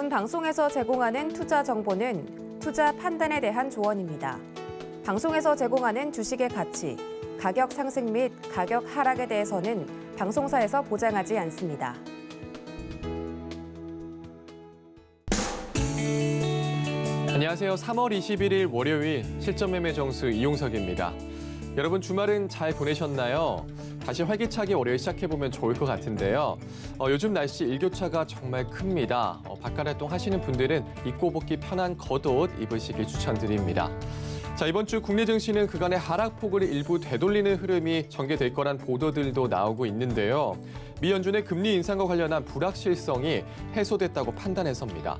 본 방송에서 제공하는 투자 정보는 투자 판단에 대한 조언입니다. 방송에서 제공하는 주식의 가치, 가격 상승 및 가격 하락에 대해서는 방송사에서 보장하지 않습니다. 안녕하세요. 3월 21일 월요일 실전 매매 정수 이용석입니다. 여러분 주말은 잘 보내셨나요? 다시 활기차게 월요일 시작해보면 좋을 것 같은데요. 요즘 날씨 일교차가 정말 큽니다. 바깥 활동 하시는 분들은 입고 벗기 편한 겉옷 입으시길 추천드립니다. 자, 이번 주 국내 증시는 그간의 하락폭을 일부 되돌리는 흐름이 전개될 거란 보도들도 나오고 있는데요. 미 연준의 금리 인상과 관련한 불확실성이 해소됐다고 판단해서입니다.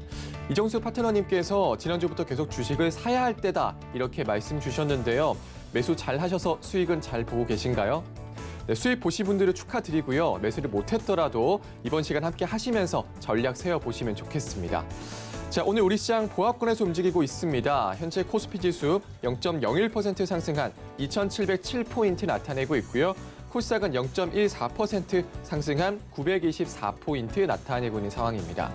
이정수 파트너님께서 지난주부터 계속 주식을 사야 할 때다 이렇게 말씀 주셨는데요. 매수 잘 하셔서 수익은 잘 보고 계신가요? 네, 수익 보신 분들을 축하드리고요. 매수를 못했더라도 이번 시간 함께 하시면서 전략 세워보시면 좋겠습니다. 자, 오늘 우리 시장 보합권에서 움직이고 있습니다. 현재 코스피 지수 0.01% 상승한 2,707포인트 나타내고 있고요. 코스닥은 0.14% 상승한 924포인트 나타내고 있는 상황입니다.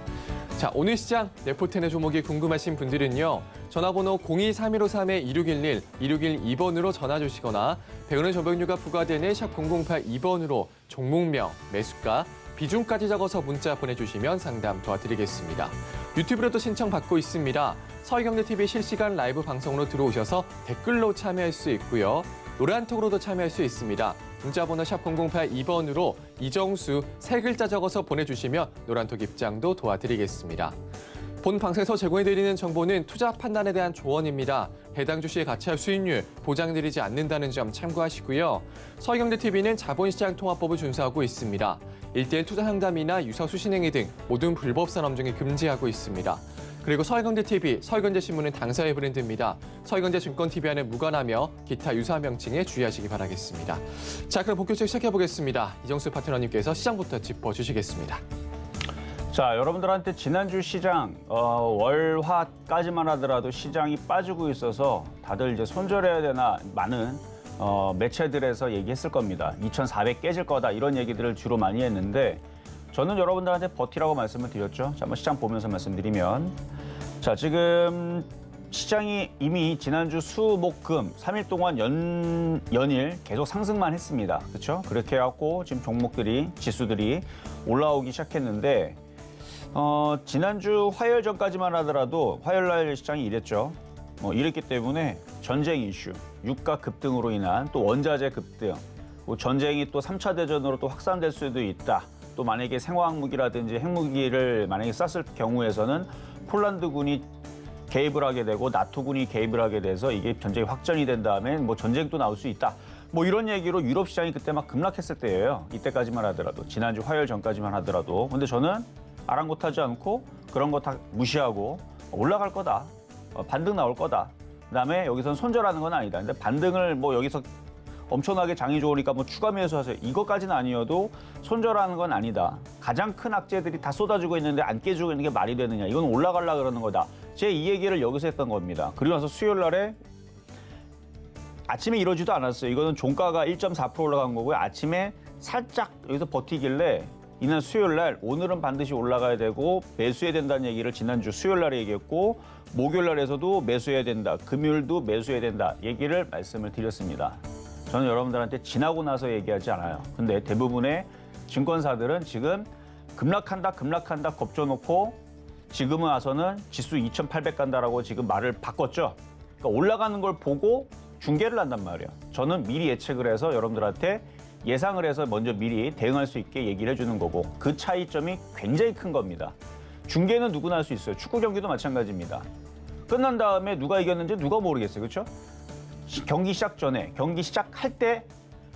자, 오늘 시장 레포텐의 종목이 궁금하신 분들은요. 전화번호 023153-2611, 2612번으로 전화 주시거나 100원의 전병료가 부과되는 샵 0082번으로 종목명, 매수가, 비중까지 적어서 문자 보내주시면 상담 도와드리겠습니다. 유튜브로도 신청받고 있습니다. 서희경제TV 실시간 라이브 방송으로 들어오셔서 댓글로 참여할 수 있고요. 노란톡으로도 참여할 수 있습니다. 문자번호 샵 0082번으로 이정수 세 글자 적어서 보내주시면 노란톡 입장도 도와드리겠습니다. 본 방송에서 제공해드리는 정보는 투자 판단에 대한 조언입니다. 해당 주식의 가치와 수익률 보장드리지 않는다는 점 참고하시고요. 서희경제TV는 자본시장 통합법을 준수하고 있습니다. 1대1 투자 상담이나 유사 수신행위 등 모든 불법 산업 중에 금지하고 있습니다. 그리고 서희경제TV, 서희경제신문은 당사의 브랜드입니다. 서희경제증권TV와는 무관하며 기타 유사 명칭에 주의하시기 바라겠습니다. 자, 그럼 본격적으로 시작해보겠습니다. 이정수 파트너님께서 시장부터 짚어주시겠습니다. 자, 여러분들한테 지난주 시장 월화까지만 하더라도 시장이 빠지고 있어서 다들 이제 손절해야 되나 많은 매체들에서 얘기했을 겁니다. 2,400 깨질 거다 이런 얘기들을 주로 많이 했는데 저는 여러분들한테 버티라고 말씀을 드렸죠. 자, 한번 시장 보면서 말씀드리면 자, 지금 시장이 이미 지난주 수, 목, 금 3일 동안 연일 계속 상승만 했습니다. 그렇죠? 그렇게 해갖고 지금 종목들이 지수들이 올라오기 시작했는데 지난주 화요일 전까지만 하더라도 화요일 날 시장이 이랬죠. 이랬기 때문에 전쟁 이슈, 유가 급등으로 인한 또 원자재 급등, 뭐 전쟁이 또 3차 대전으로 또 확산될 수도 있다. 또 만약에 생화학무기라든지 핵무기를 만약에 쐈을 경우에서는 폴란드군이 개입을 하게 되고 나토군이 개입을 하게 돼서 이게 전쟁이 확전이 된 다음에 뭐 전쟁도 나올 수 있다. 뭐 이런 얘기로 유럽 시장이 그때 막 급락했을 때예요. 이때까지만 하더라도 지난주 화요일 전까지만 하더라도. 근데 저는 아랑곳하지 않고 그런 거 다 무시하고 올라갈 거다. 반등 나올 거다. 그다음에 여기서는 손절하는 건 아니다. 근데 반등을 뭐 여기서 엄청나게 장이 좋으니까 뭐 추가 매수하세요. 이것까지는 아니어도 손절하는 건 아니다. 가장 큰 악재들이 다 쏟아지고 있는데 안 깨지고 있는 게 말이 되느냐. 이건 올라가려고 그러는 거다. 제 이 얘기를 여기서 했던 겁니다. 그리고 나서 수요일 날에 아침에 이러지도 않았어요. 이거는 종가가 1.4% 올라간 거고요. 아침에 살짝 여기서 버티길래 이날 수요일 날 오늘은 반드시 올라가야 되고 매수해야 된다는 얘기를 지난주 수요일 날에 얘기했고 목요일 날에서도 매수해야 된다. 금요일도 매수해야 된다. 얘기를 말씀을 드렸습니다. 저는 여러분들한테 지나고 나서 얘기하지 않아요. 근데 대부분의 증권사들은 지금 급락한다 겁줘놓고 지금은 와서는 지수 2,800 간다라고 지금 말을 바꿨죠. 그러니까 올라가는 걸 보고 중계를 한단 말이에요. 저는 미리 예측을 해서 여러분들한테 예상을 해서 먼저 미리 대응할 수 있게 얘기를 해주는 거고 그 차이점이 굉장히 큰 겁니다. 중계는 누구나 할 수 있어요. 축구 경기도 마찬가지입니다. 끝난 다음에 누가 이겼는지 누가 모르겠어요. 그렇죠? 경기 시작 전에, 경기 시작할 때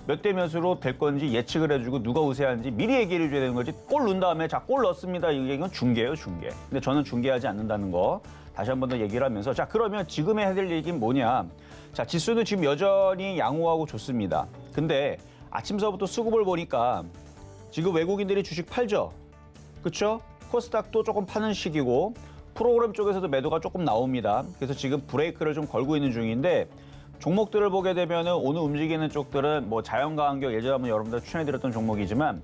몇 대 몇으로 될 건지 예측을 해주고 누가 우세한지 미리 얘기를 해줘야 되는 거지. 골 넣은 다음에 자, 골 넣었습니다. 이건 중계예요, 중계. 근데 저는 중계하지 않는다는 거 다시 한 번 더 얘기를 하면서 자, 그러면 지금에 해야 될 얘기는 뭐냐. 자, 지수는 지금 여전히 양호하고 좋습니다. 근데 아침서부터 수급을 보니까 지금 외국인들이 주식 팔죠. 그렇죠? 코스닥도 조금 파는 시기고 프로그램 쪽에서도 매도가 조금 나옵니다. 그래서 지금 브레이크를 좀 걸고 있는 중인데 종목들을 보게 되면 오늘 움직이는 쪽들은 뭐 자연과학경 예전에 한번 여러분들 추천해드렸던 종목이지만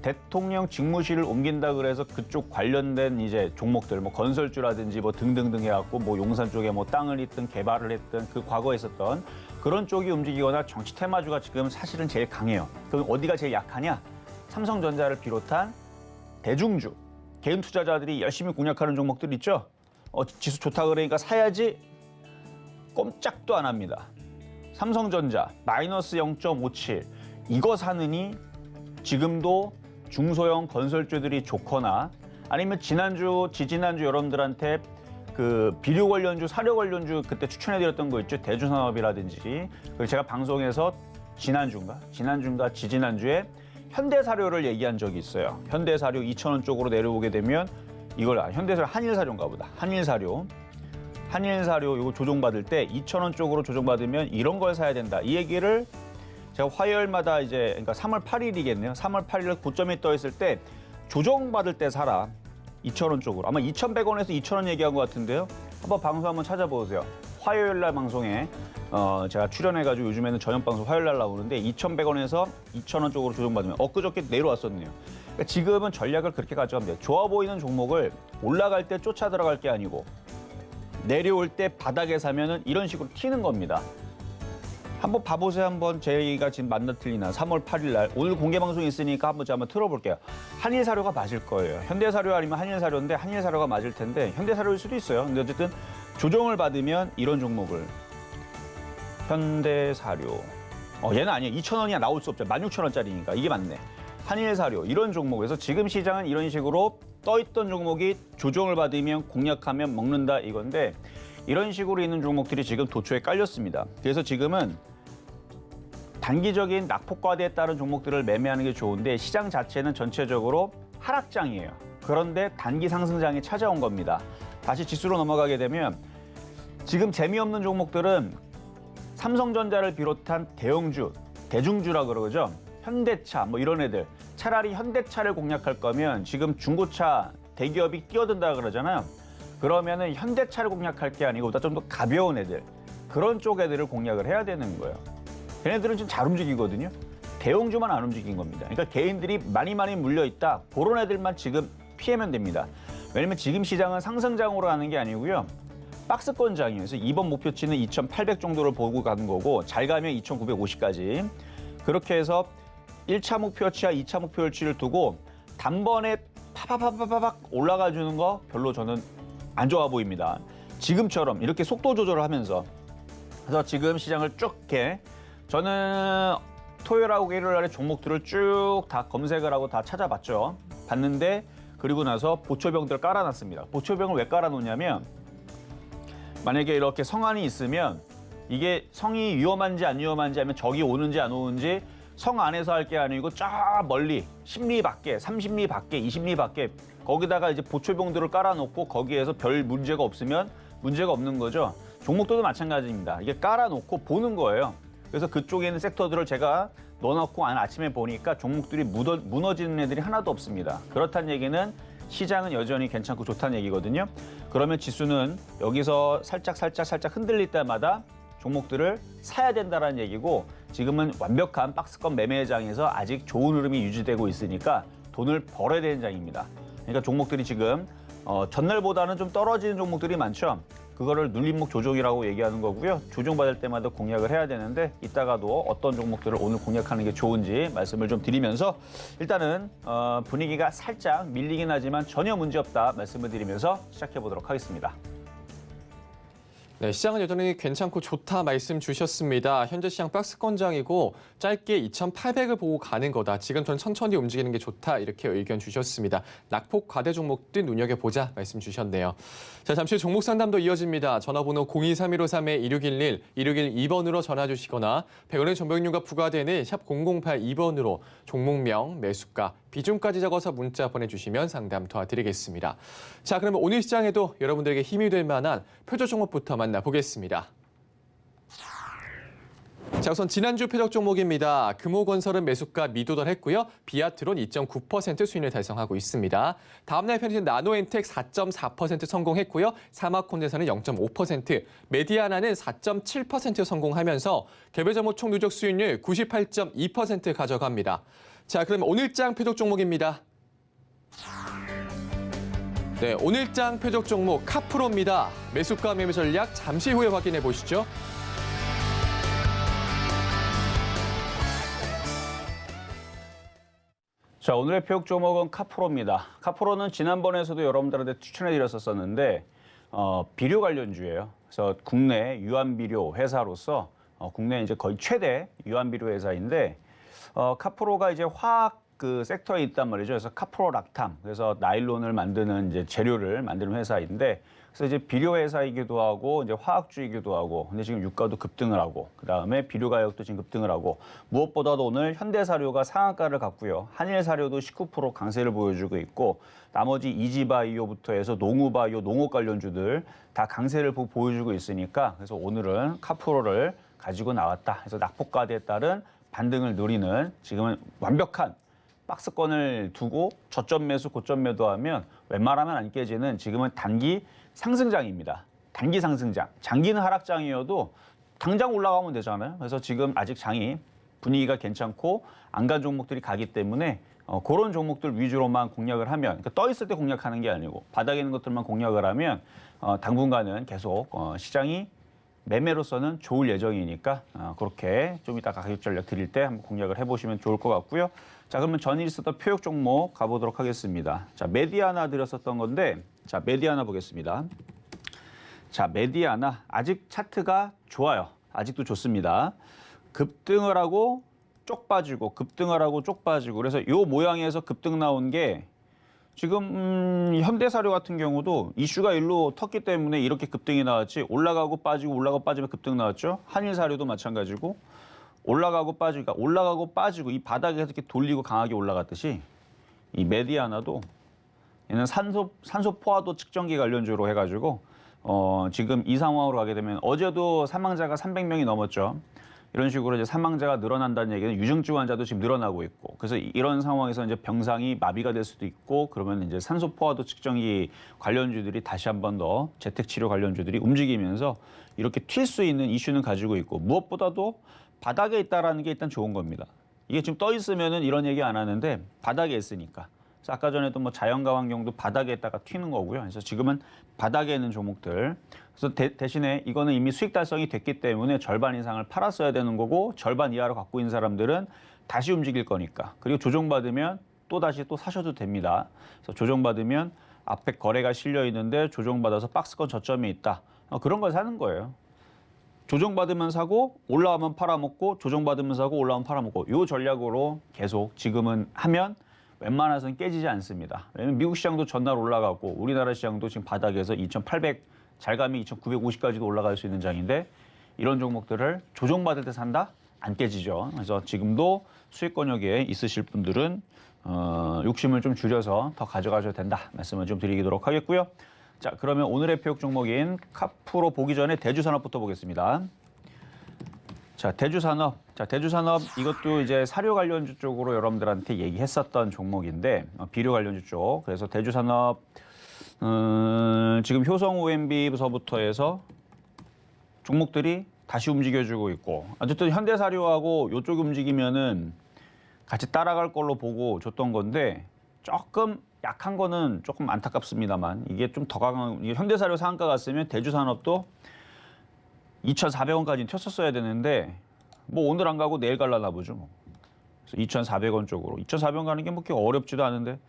대통령 직무실을 옮긴다 그래서 그쪽 관련된 이제 종목들, 뭐 건설주라든지 뭐 등등등 해갖고 뭐 용산 쪽에 뭐 땅을 잇든 개발을 했든 그 과거에 있었던 그런 쪽이 움직이거나 정치 테마주가 지금 사실은 제일 강해요. 그럼 어디가 제일 약하냐? 삼성전자를 비롯한 대중주, 개인 투자자들이 열심히 공략하는 종목들 있죠? 지수 좋다 그러니까 사야지 꼼짝도 안 합니다. 삼성전자 마이너스 0.57 이거 사느니 지금도 중소형 건설주들이 좋거나 아니면 지난주, 지지난주 여러분들한테 그 비료 관련주, 사료 관련주 그때 추천해드렸던 거 있죠? 대주산업이라든지 그리고 제가 방송에서 지난주인가 지지난주에 현대사료를 얘기한 적이 있어요. 현대사료 2,000원 쪽으로 내려오게 되면 이걸 현대사료 한일사료인가 보다. 한일사료 이거 조정받을 때 2,000원 쪽으로 조정받으면 이런 걸 사야 된다. 이 얘기를 제가 화요일마다 이제 그러니까 3월 8일이겠네요. 3월 8일 고점이 떠 있을 때 조정받을 때 사라. 2,000원 쪽으로. 아마 2,100원에서 2,000원 얘기한 것 같은데요. 한번 방송 한번 찾아보세요. 화요일 날 방송에 제가 출연해가지고 요즘에는 저녁 방송 화요일 날 나오는데 2,100원에서 2,000원 쪽으로 조정받으면 엊그저께 내려왔었네요. 그러니까 지금은 전략을 그렇게 가져가면 돼요. 좋아 보이는 종목을 올라갈 때 쫓아 들어갈 게 아니고 내려올 때 바닥에 사면은 이런 식으로 튀는 겁니다. 한번 봐보세요. 한번 저희가 지금 만나 틀리나 3월 8일 날 오늘 공개 방송이 있으니까 한번 제가 한번 틀어볼게요. 한일사료가 맞을 거예요. 현대사료 아니면 한일사료인데 한일사료가 맞을 텐데 현대사료일 수도 있어요. 근데 어쨌든 조정을 받으면 이런 종목을 현대사료 얘는 아니에요. 2,000원이야 나올 수 없죠. 16,000원짜리니까 이게 맞네. 한일사료 이런 종목에서 지금 시장은 이런 식으로 떠있던 종목이 조정을 받으면 공략하면 먹는다 이건데 이런 식으로 있는 종목들이 지금 도초에 깔렸습니다. 그래서 지금은 단기적인 낙폭과대에 따른 종목들을 매매하는 게 좋은데 시장 자체는 전체적으로 하락장이에요. 그런데 단기 상승장이 찾아온 겁니다. 다시 지수로 넘어가게 되면 지금 재미없는 종목들은 삼성전자를 비롯한 대형주, 대중주라 그러죠. 현대차 뭐 이런 애들. 차라리 현대차를 공략할 거면 지금 중고차 대기업이 끼어든다 그러잖아요. 그러면은 현대차를 공략할 게 아니고 좀 더 가벼운 애들 그런 쪽 애들을 공략을 해야 되는 거예요. 걔네들은 좀 잘 움직이거든요. 대형주만 안 움직인 겁니다. 그러니까 개인들이 많이 물려 있다. 그런 애들만 지금 피하면 됩니다. 왜냐면 지금 시장은 상승장으로 가는 게 아니고요. 박스권장이에요. 그래서 이번 목표치는 2,800 정도를 보고 가는 거고 잘 가면 2,950까지. 그렇게 해서 1차 목표치와 2차 목표치를 두고 단번에 파파파파팍 올라가 주는 거 별로 저는 안 좋아 보입니다. 지금처럼 이렇게 속도 조절을 하면서 그래서 지금 시장을 쭉 이렇게 저는 토요일하고 일요일날에 종목들을 쭉 다 검색을 하고 다 찾아봤죠. 봤는데 그리고 나서 보초병들 깔아놨습니다. 보초병을 왜 깔아놓냐면 만약에 이렇게 성안이 있으면 이게 성이 위험한지 안 위험한지 아니면 적이 오는지 안 오는지 성 안에서 할 게 아니고 저 멀리 10리 밖에, 30리 밖에, 20리 밖에 거기다가 이제 보초병들을 깔아놓고 거기에서 별 문제가 없으면 문제가 없는 거죠. 종목들도 마찬가지입니다. 이게 깔아놓고 보는 거예요. 그래서 그쪽에 있는 섹터들을 제가 넣어놓고 아침에 보니까 종목들이 무너지는 애들이 하나도 없습니다. 그렇다는 얘기는 시장은 여전히 괜찮고 좋다는 얘기거든요. 그러면 지수는 여기서 살짝 흔들릴 때마다 종목들을 사야 된다는 얘기고 지금은 완벽한 박스권 매매장에서 아직 좋은 흐름이 유지되고 있으니까 돈을 벌어야 되는 장입니다. 그러니까 종목들이 지금 전날보다는 좀 떨어지는 종목들이 많죠. 그거를 눌림목 조정이라고 얘기하는 거고요. 조정받을 때마다 공략을 해야 되는데 이따가도 어떤 종목들을 오늘 공략하는 게 좋은지 말씀을 좀 드리면서 일단은 분위기가 살짝 밀리긴 하지만 전혀 문제없다 말씀을 드리면서 시작해 보도록 하겠습니다. 네, 시장은 여전히 괜찮고 좋다 말씀 주셨습니다. 현재 시장 박스권장이고 짧게 2,800을 보고 가는 거다. 지금 전 천천히 움직이는 게 좋다. 이렇게 의견 주셨습니다. 낙폭 과대 종목들 눈여겨보자 말씀 주셨네요. 자, 잠시 후 종목 상담도 이어집니다. 전화번호 023153-2611, 2612번으로 전화 주시거나 100원의 정보용료가 부과되는 샵 0082번으로 종목명, 매수가, 비중까지 적어서 문자 보내주시면 상담 도와드리겠습니다. 자, 그러면 오늘 시장에도 여러분들에게 힘이 될 만한 표적 종목부터 만나보겠습니다. 자, 우선 지난주 표적 종목입니다. 금호건설은 매수가 미도달했고요. 비아트론 2.9% 수익을 달성하고 있습니다. 다음날 편입된 나노엔텍 4.4% 성공했고요. 사마콘대사는 0.5%, 메디아나는 4.7% 성공하면서 개별 종목 총 누적 수익률 98.2% 가져갑니다. 자, 그럼 오늘장 표적 종목입니다. 네, 오늘장 표적 종목 카프로입니다. 매수가 매매 전략 잠시 후에 확인해 보시죠. 자, 오늘의 표적 종목은 카프로입니다. 카프로는 지난번에서도 여러분들한테 추천해 드렸었는데 비료 관련주예요. 그래서 국내 유한비료 회사로서 국내 이제 거의 최대 유한비료 회사인데 카프로가 이제 화학 그 섹터에 있단 말이죠. 그래서 카프로 락탐, 그래서 나일론을 만드는 이제 재료를 만드는 회사인데, 그래서 이제 비료 회사이기도 하고 이제 화학주이기도 하고, 근데 지금 유가도 급등을 하고, 그 다음에 비료 가격도 지금 급등을 하고, 무엇보다도 오늘 현대사료가 상한가를 갔고요. 한일사료도 19% 강세를 보여주고 있고, 나머지 이지바이오부터 해서 농우바이오, 농업 관련주들 다 강세를 보여주고 있으니까, 그래서 오늘은 카프로를 가지고 나왔다. 그래서 낙폭과대에 따른 반등을 노리는 지금은 완벽한 박스권을 두고 저점 매수, 고점 매도하면 웬만하면 안 깨지는 지금은 단기 상승장입니다. 단기 상승장. 장기는 하락장이어도 당장 올라가면 되잖아요. 그래서 지금 아직 장이 분위기가 괜찮고 안 간 종목들이 가기 때문에 그런 종목들 위주로만 공략을 하면, 그러니까 떠 있을 때 공략하는 게 아니고 바닥에 있는 것들만 공략을 하면 당분간은 계속 시장이 매매로서는 좋을 예정이니까 그렇게 좀 이따 가격 전략 드릴 때 한번 공략을 해보시면 좋을 것 같고요. 자, 그러면 전일 있었던 표적 종목 가보도록 하겠습니다. 자, 메디아나 드렸었던 건데, 자, 메디아나 보겠습니다. 자, 메디아나 아직 차트가 좋아요. 아직도 좋습니다. 급등을 하고 쪽 빠지고, 급등을 하고 쪽 빠지고, 그래서 이 모양에서 급등 나온 게 지금 현대사료 같은 경우도 이슈가 일로 텄기 때문에 이렇게 급등이 나왔지, 올라가고 빠지고 올라가고 빠지면 급등 나왔죠. 한일사료도 마찬가지고 올라가고 빠지고, 그러니까 올라가고 빠지고 이 바닥에서 이렇게 돌리고 강하게 올라갔듯이 이 메디아나도 얘는 산소 포화도 측정기 관련주로 해가지고 지금 이 상황으로 가게 되면, 어제도 사망자가 300명이 넘었죠. 이런 식으로 이제 사망자가 늘어난다는 얘기는 유증증 환자도 지금 늘어나고 있고, 그래서 이런 상황에서 이제 병상이 마비가 될 수도 있고, 그러면 이제 산소 포화도 측정기 관련주들이 다시 한 번 더 재택치료 관련주들이 움직이면서 이렇게 튈 수 있는 이슈는 가지고 있고, 무엇보다도 바닥에 있다라는 게 일단 좋은 겁니다. 이게 지금 떠 있으면은 이런 얘기 안 하는데 바닥에 있으니까. 그래서 아까 전에도 뭐 자연과 환경도 바닥에 있다가 튀는 거고요. 그래서 지금은 바닥에 있는 종목들. 그래서 대신에 이거는 이미 수익 달성이 됐기 때문에 절반 이상을 팔았어야 되는 거고, 절반 이하로 갖고 있는 사람들은 다시 움직일 거니까. 그리고 조정받으면 또 다시 또 사셔도 됩니다. 그래서 조정받으면 앞에 거래가 실려 있는데 조정받아서 박스권 저점에 있다. 그런 걸 사는 거예요. 조정받으면 사고 올라가면 팔아먹고, 조정받으면 사고 올라가면 팔아먹고, 이 전략으로 계속 지금은 하면 웬만해서는 깨지지 않습니다. 왜냐면 미국 시장도 전날 올라가고 우리나라 시장도 지금 바닥에서 2,800, 잘 가면 2,950까지도 올라갈 수 있는 장인데, 이런 종목들을 조정받을 때 산다? 안 깨지죠. 그래서 지금도 수익 권역에 있으실 분들은 욕심을 좀 줄여서 더 가져가셔도 된다 말씀을 좀 드리도록 하겠고요. 자, 그러면 오늘의 표적 종목인 카프로 보기 전에 대주산업부터 보겠습니다. 자, 대주산업. 자, 대주산업 이것도 이제 사료 관련주 쪽으로 여러분들한테 얘기했었던 종목인데, 비료 관련주 쪽. 그래서 대주산업 지금 효성 OMB서부터 해서 종목들이 다시 움직여주고 있고, 어쨌든 현대사료하고 이쪽 움직이면은 같이 따라갈 걸로 보고 줬던 건데, 조금 약한 거는 조금 안타깝습니다만, 이게 좀 더 강한, 이게 현대사료 상한가 갔으면 대주산업도 2,400원까지 튀었었어야 되는데, 뭐 오늘 안 가고 내일 갈라나 보죠. 그래서 2,400원 쪽으로. 2,400원 가는 게 뭐 그렇게 어렵지도 않은데,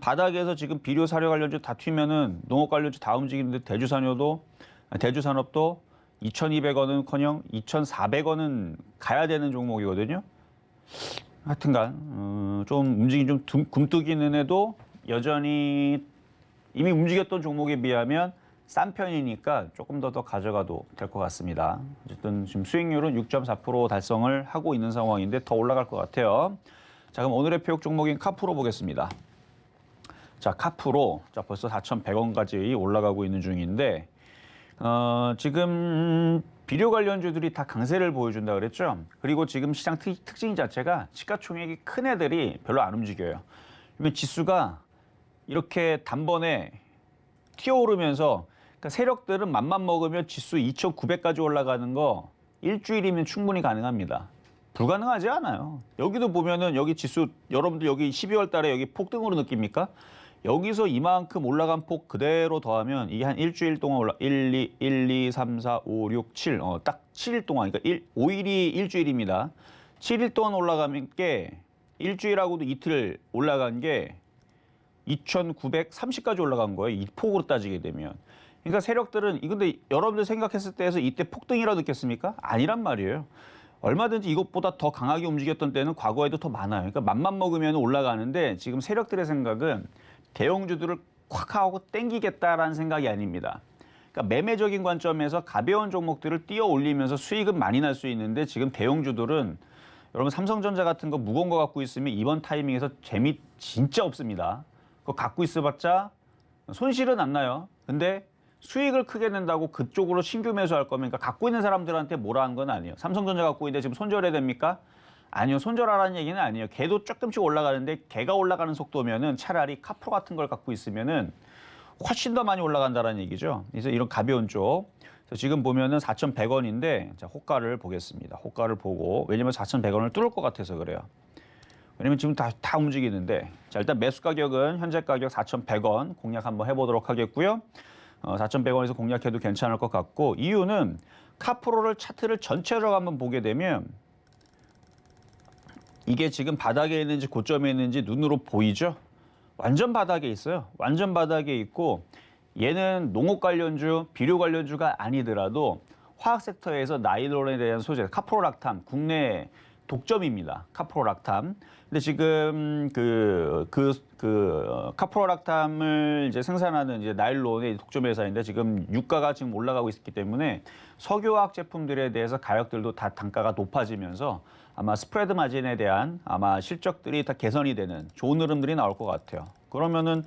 바닥에서 지금 비료 사료 관련주 다 튀면은 농업 관련주 다 움직이는데, 대주산업도 2,200원은커녕 2,400원은 가야 되는 종목이거든요. 하여튼간 좀 움직임 좀 굼뜨기는 해도 여전히 이미 움직였던 종목에 비하면 싼 편이니까 조금 더 가져가도 될 것 같습니다. 어쨌든 지금 수익률은 6.4% 달성을 하고 있는 상황인데 더 올라갈 것 같아요. 자, 그럼 오늘의 표적 종목인 카프로 보겠습니다. 자, 카프로 자 벌써 4,100원까지 올라가고 있는 중인데, 지금 비료 관련주들이 다 강세를 보여준다 그랬죠. 그리고 지금 시장 특징 자체가 시가총액이 큰 애들이 별로 안 움직여요. 그러면 지수가 이렇게 단번에 튀어오르면서, 그러니까 세력들은 맘만 먹으면 지수 2,900까지 올라가는 거 일주일이면 충분히 가능합니다. 불가능하지 않아요. 여기도 보면은 여기 지수 여러분들 여기 12월 달에 여기 폭등으로 느낍니까? 여기서 이만큼 올라간 폭 그대로 더하면 이게 한 일주일 동안 1, 2, 3, 4, 5, 6, 7. 딱 7일 동안, 그러니까 5일이 일주일입니다. 7일 동안 올라가면 게 일주일하고도 이틀 올라간 게 2,930까지 올라간 거예요. 이 폭으로 따지게 되면. 그러니까 세력들은, 근데 여러분들 생각했을 때에서 이때 폭등이라고 느꼈습니까? 아니란 말이에요. 얼마든지 이것보다 더 강하게 움직였던 때는 과거에도 더 많아요. 그러니까 맘만 먹으면 올라가는데 지금 세력들의 생각은 대형주들을 콱 하고 땡기겠다라는 생각이 아닙니다. 그러니까 매매적인 관점에서 가벼운 종목들을 띄어 올리면서 수익은 많이 날 수 있는데 지금 대형주들은 여러분 삼성전자 같은 거 무거운 거 갖고 있으면 이번 타이밍에서 재미 진짜 없습니다. 그거 갖고 있어봤자 손실은 안 나요. 근데 수익을 크게 낸다고 그쪽으로 신규 매수할 거면 그러니까 갖고 있는 사람들한테 뭐라 한 건 아니에요. 삼성전자 갖고 있는데 지금 손절해야 됩니까? 아니요. 손절하라는 얘기는 아니에요. 걔도 조금씩 올라가는데 걔가 올라가는 속도면은 차라리 카프로 같은 걸 갖고 있으면은 훨씬 더 많이 올라간다는 얘기죠. 그래서 이런 가벼운 쪽. 그래서 지금 보면은 4,100원인데 자, 호가를 보겠습니다. 호가를 보고 왜냐면 4,100원을 뚫을 것 같아서 그래요. 왜냐면 지금 다 움직이는데 자, 일단 매수 가격은 현재 가격 4,100원 공략 한번 해보도록 하겠고요. 4,100원에서 공략해도 괜찮을 것 같고 이유는 카프로를 차트를 전체로 한번 보게 되면 이게 지금 바닥에 있는지 고점에 있는지 눈으로 보이죠? 완전 바닥에 있어요. 완전 바닥에 있고 얘는 농업 관련주, 비료 관련주가 아니더라도 화학 섹터에서 나일론에 대한 소재, 카프로락탐 국내 독점입니다. 카프로락탐. 근데 지금 카프로락탐을 이제 생산하는 이제 나일론의 독점 회사인데 지금 유가가 지금 올라가고 있기 때문에 석유화학 제품들에 대해서 가격들도 다 단가가 높아지면서 아마 스프레드 마진에 대한 아마 실적들이 다 개선이 되는 좋은 흐름들이 나올 것 같아요. 그러면은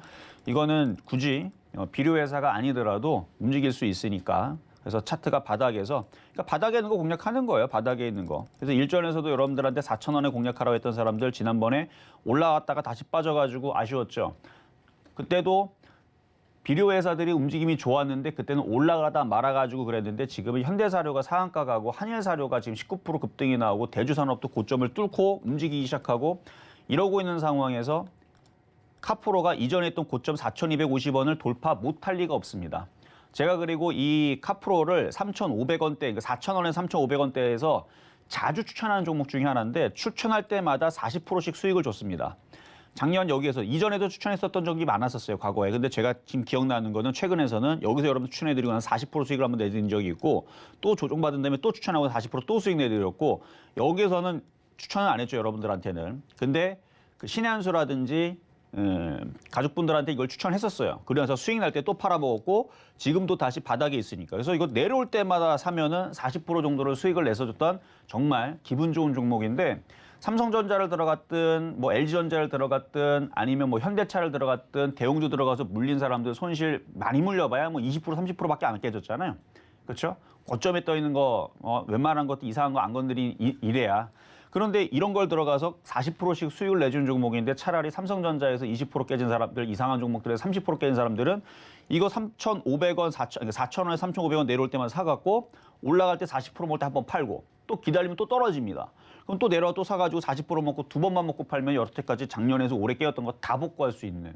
이거는 굳이 비료 회사가 아니더라도 움직일 수 있으니까. 그래서 차트가 바닥에서 그러니까 바닥에 있는 거 공략하는 거예요. 바닥에 있는 거. 그래서 일전에서도 여러분들한테 4,000원에 공략하라고 했던 사람들 지난번에 올라왔다가 다시 빠져가지고 아쉬웠죠. 그때도 비료 회사들이 움직임이 좋았는데 그때는 올라가다 말아가지고 그랬는데 지금은 현대사료가 상한가 가고 한일사료가 지금 19% 급등이 나오고 대주산업도 고점을 뚫고 움직이기 시작하고 이러고 있는 상황에서 카프로가 이전에 했던 고점 4,250원을 돌파 못할 리가 없습니다. 제가 그리고 이 카프로를 3,500원대, 그러니까 4,000원에 3,500원대에서 자주 추천하는 종목 중에 하나인데 추천할 때마다 40%씩 수익을 줬습니다. 작년 여기에서 이전에도 추천했었던 적이 많았었어요, 과거에. 근데 제가 지금 기억나는 거는 최근에서는 여기서 여러분 추천해드리고 나서 40% 수익을 한번 내드린 적이 있고 또 조정받은 다음에 또 추천하고 40% 또 수익 내드렸고 여기에서는 추천을 안 했죠, 여러분들한테는. 근데 그 신의 한 수라든지 가족분들한테 이걸 추천했었어요. 그러면서 수익 날 때 또 팔아먹었고 지금도 다시 바닥에 있으니까. 그래서 이거 내려올 때마다 사면은 40% 정도를 수익을 내서줬던 정말 기분 좋은 종목인데 삼성전자를 들어갔든 뭐 LG전자를 들어갔든 아니면 뭐 현대차를 들어갔든 대형주 들어가서 물린 사람들 손실 많이 물려봐야 뭐 20% 30%밖에 안 깨졌잖아요. 그렇죠? 고점에 떠 있는 거 웬만한 것도 이상한 거 안 건드린 이래야. 그런데 이런 걸 들어가서 40%씩 수익을 내준 종목인데 차라리 삼성전자에서 20% 깨진 사람들, 이상한 종목들에서 30% 깨진 사람들은 이거 3,500원, 4,000원에 3,500원 내려올 때만 사갖고 올라갈 때 40% 먹을 때 한 번 팔고 또 기다리면 또 떨어집니다. 그럼 또 내려와 또 사가지고 40% 먹고 두 번만 먹고 팔면 여태까지 작년에서 올해 깨었던 거 다 복구할 수 있는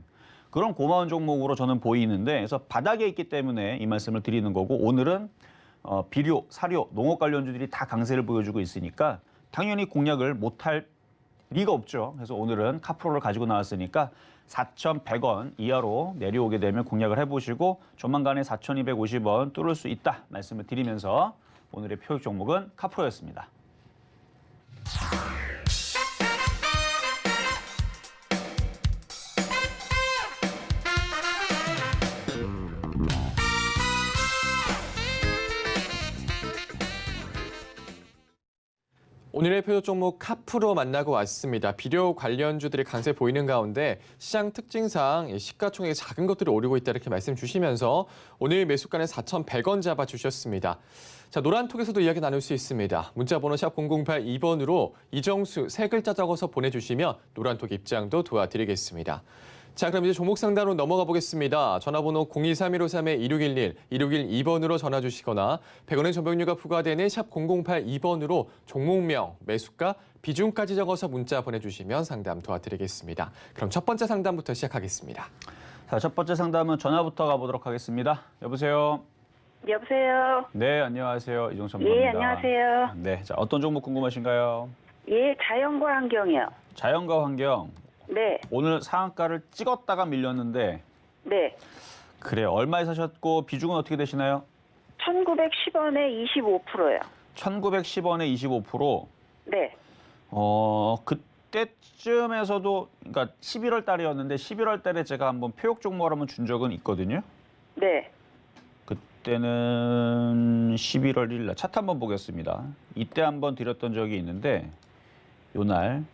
그런 고마운 종목으로 저는 보이는데 그래서 바닥에 있기 때문에 이 말씀을 드리는 거고 오늘은 비료, 사료, 농업 관련주들이 다 강세를 보여주고 있으니까 당연히 공략을 못할 리가 없죠. 그래서 오늘은 카프로를 가지고 나왔으니까 4,100원 이하로 내려오게 되면 공략을 해보시고 조만간에 4,250원 뚫을 수 있다 말씀을 드리면서 오늘의 표익 종목은 카프로였습니다. 오늘의 표적 종목 카프로 만나고 왔습니다. 비료 관련주들이 강세 보이는 가운데 시장 특징상 시가총액이 작은 것들이 오르고 있다 이렇게 말씀 주시면서 오늘 매수가는 4,100원 잡아주셨습니다. 자, 노란톡에서도 이야기 나눌 수 있습니다. 문자번호 샵 0082번으로 이정수 세 글자 적어서 보내주시면 노란톡 입장도 도와드리겠습니다. 자, 그럼 이제 종목 상담으로 넘어가 보겠습니다. 전화번호 023-153-2611, 2612번으로 전화 주시거나 100원의 전병료가 부과되는 샵 0082번으로 종목명, 매수가, 비중까지 적어서 문자 보내주시면 상담 도와드리겠습니다. 그럼 첫 번째 상담부터 시작하겠습니다. 자, 첫 번째 상담은 전화부터 가보도록 하겠습니다. 여보세요. 여보세요. 네, 안녕하세요. 이종섭 전문가입니다. 예, 안녕하세요. 네, 자, 어떤 종목 궁금하신가요? 예, 자연과 환경이요. 자연과 환경. 네, 오늘 상한가를 찍었다가 밀렸는데 네. 그래요. 얼마에 사셨고 비중은 어떻게 되시나요? 1910원에 25%요. 1910원에 25%. 네, 그때쯤에서도 그러니까 11월 달이었는데 11월 달에 제가 한번 표역 종목을 한번 준 적은 있거든요. 네, 그때는 11월 1일 날 차트 한번 보겠습니다. 이때 한번 드렸던 적이 있는데 요날